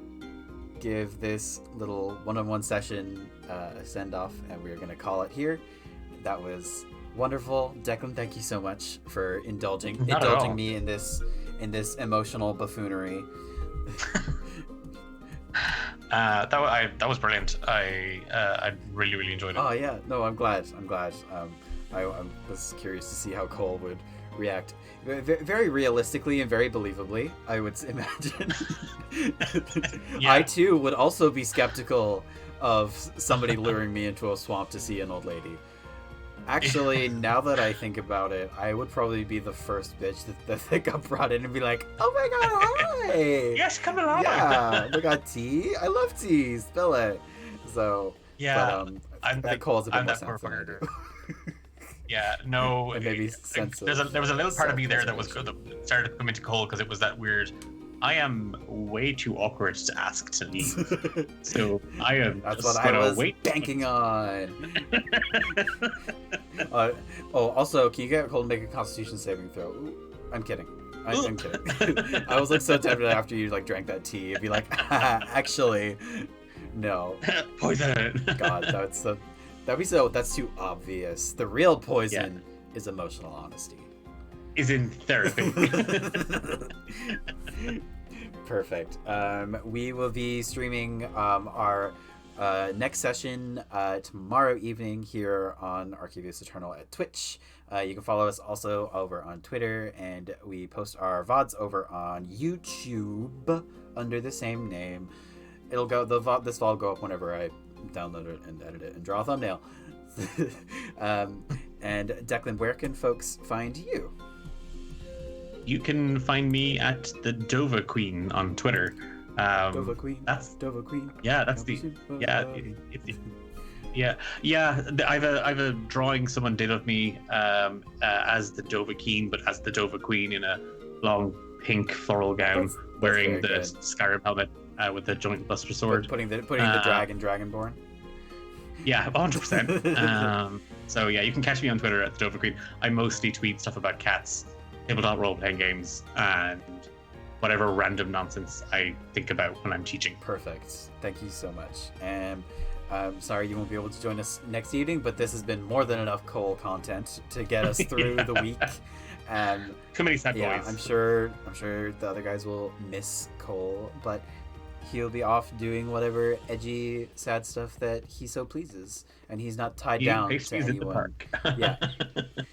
give this little one-on-one session a send-off, and we are going to call it here. That was wonderful. Declan, thank you so much for indulging me in this emotional buffoonery. That was brilliant. I really enjoyed it. Oh yeah, no, I'm glad. I was curious to see how Cole would react. Very realistically and very believably, I would imagine. Yeah. I too would also be skeptical of somebody luring me into a swamp to see an old lady. Actually, now that I think about it, I would probably be the first bitch that got brought in and be like, "Oh my god, hi! Yes, come along. Yeah, we got tea. I love tea. Spill it." So, Yeah, but I'm I that, think Cole's a bit I'm more that sense than I do. Yeah, no. And maybe there was a little part of me there that was good, that started to come into Cole because it was that weird. I am way too awkward to ask to leave, so I am. That's just what I gonna was wait. banking on. Also, can you get Cole to make a Constitution saving throw? Ooh, I'm kidding. I'm kidding. I was like so tempted after you like drank that tea, and be like, actually, no. Poison. God, that's too obvious. The real poison is emotional honesty. Is in therapy. Perfect. We will be streaming our next session tomorrow evening here on Arcavios Eternal at Twitch. You can follow us also over on Twitter, and we post our VODs over on YouTube under the same name. This VOD will go up whenever I download it and edit it and draw a thumbnail. And Declan, where can folks find you? You can find me at the Dova Queen on Twitter. Dova Queen. That's Dova Queen. Yeah, that's the I have a drawing someone did of me as the Dova Queen, but as the Dova Queen in a long pink floral gown, That's wearing the very scarab helmet with the joint buster sword. Putting the Dragonborn. Yeah, 100%. So yeah, you can catch me on Twitter at the Dova Queen. I mostly tweet stuff about cats, tabletop role-playing games, and whatever random nonsense I think about when I'm teaching. Perfect. Thank you so much. And I'm sorry you won't be able to join us next evening, but this has been more than enough Cole content to get us through the week. And too many sad yeah, boys. I'm sure the other guys will miss Cole, but he'll be off doing whatever edgy, sad stuff that he so pleases, and he's not tied down to anyone. In the park.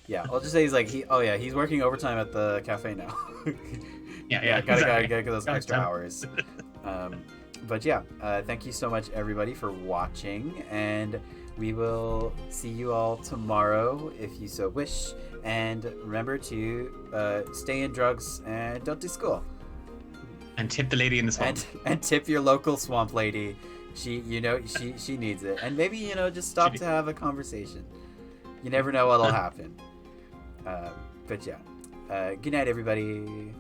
Yeah. I'll just say he's working overtime at the cafe now. Yeah. Gotta get those extra hours. But yeah, thank you so much everybody for watching, and we will see you all tomorrow if you so wish. And remember to stay in drugs and don't do school. And tip the lady in the swamp. And tip your local swamp lady. She needs it. And maybe just stop to have a conversation. You never know what'll happen. But yeah. Good night, everybody.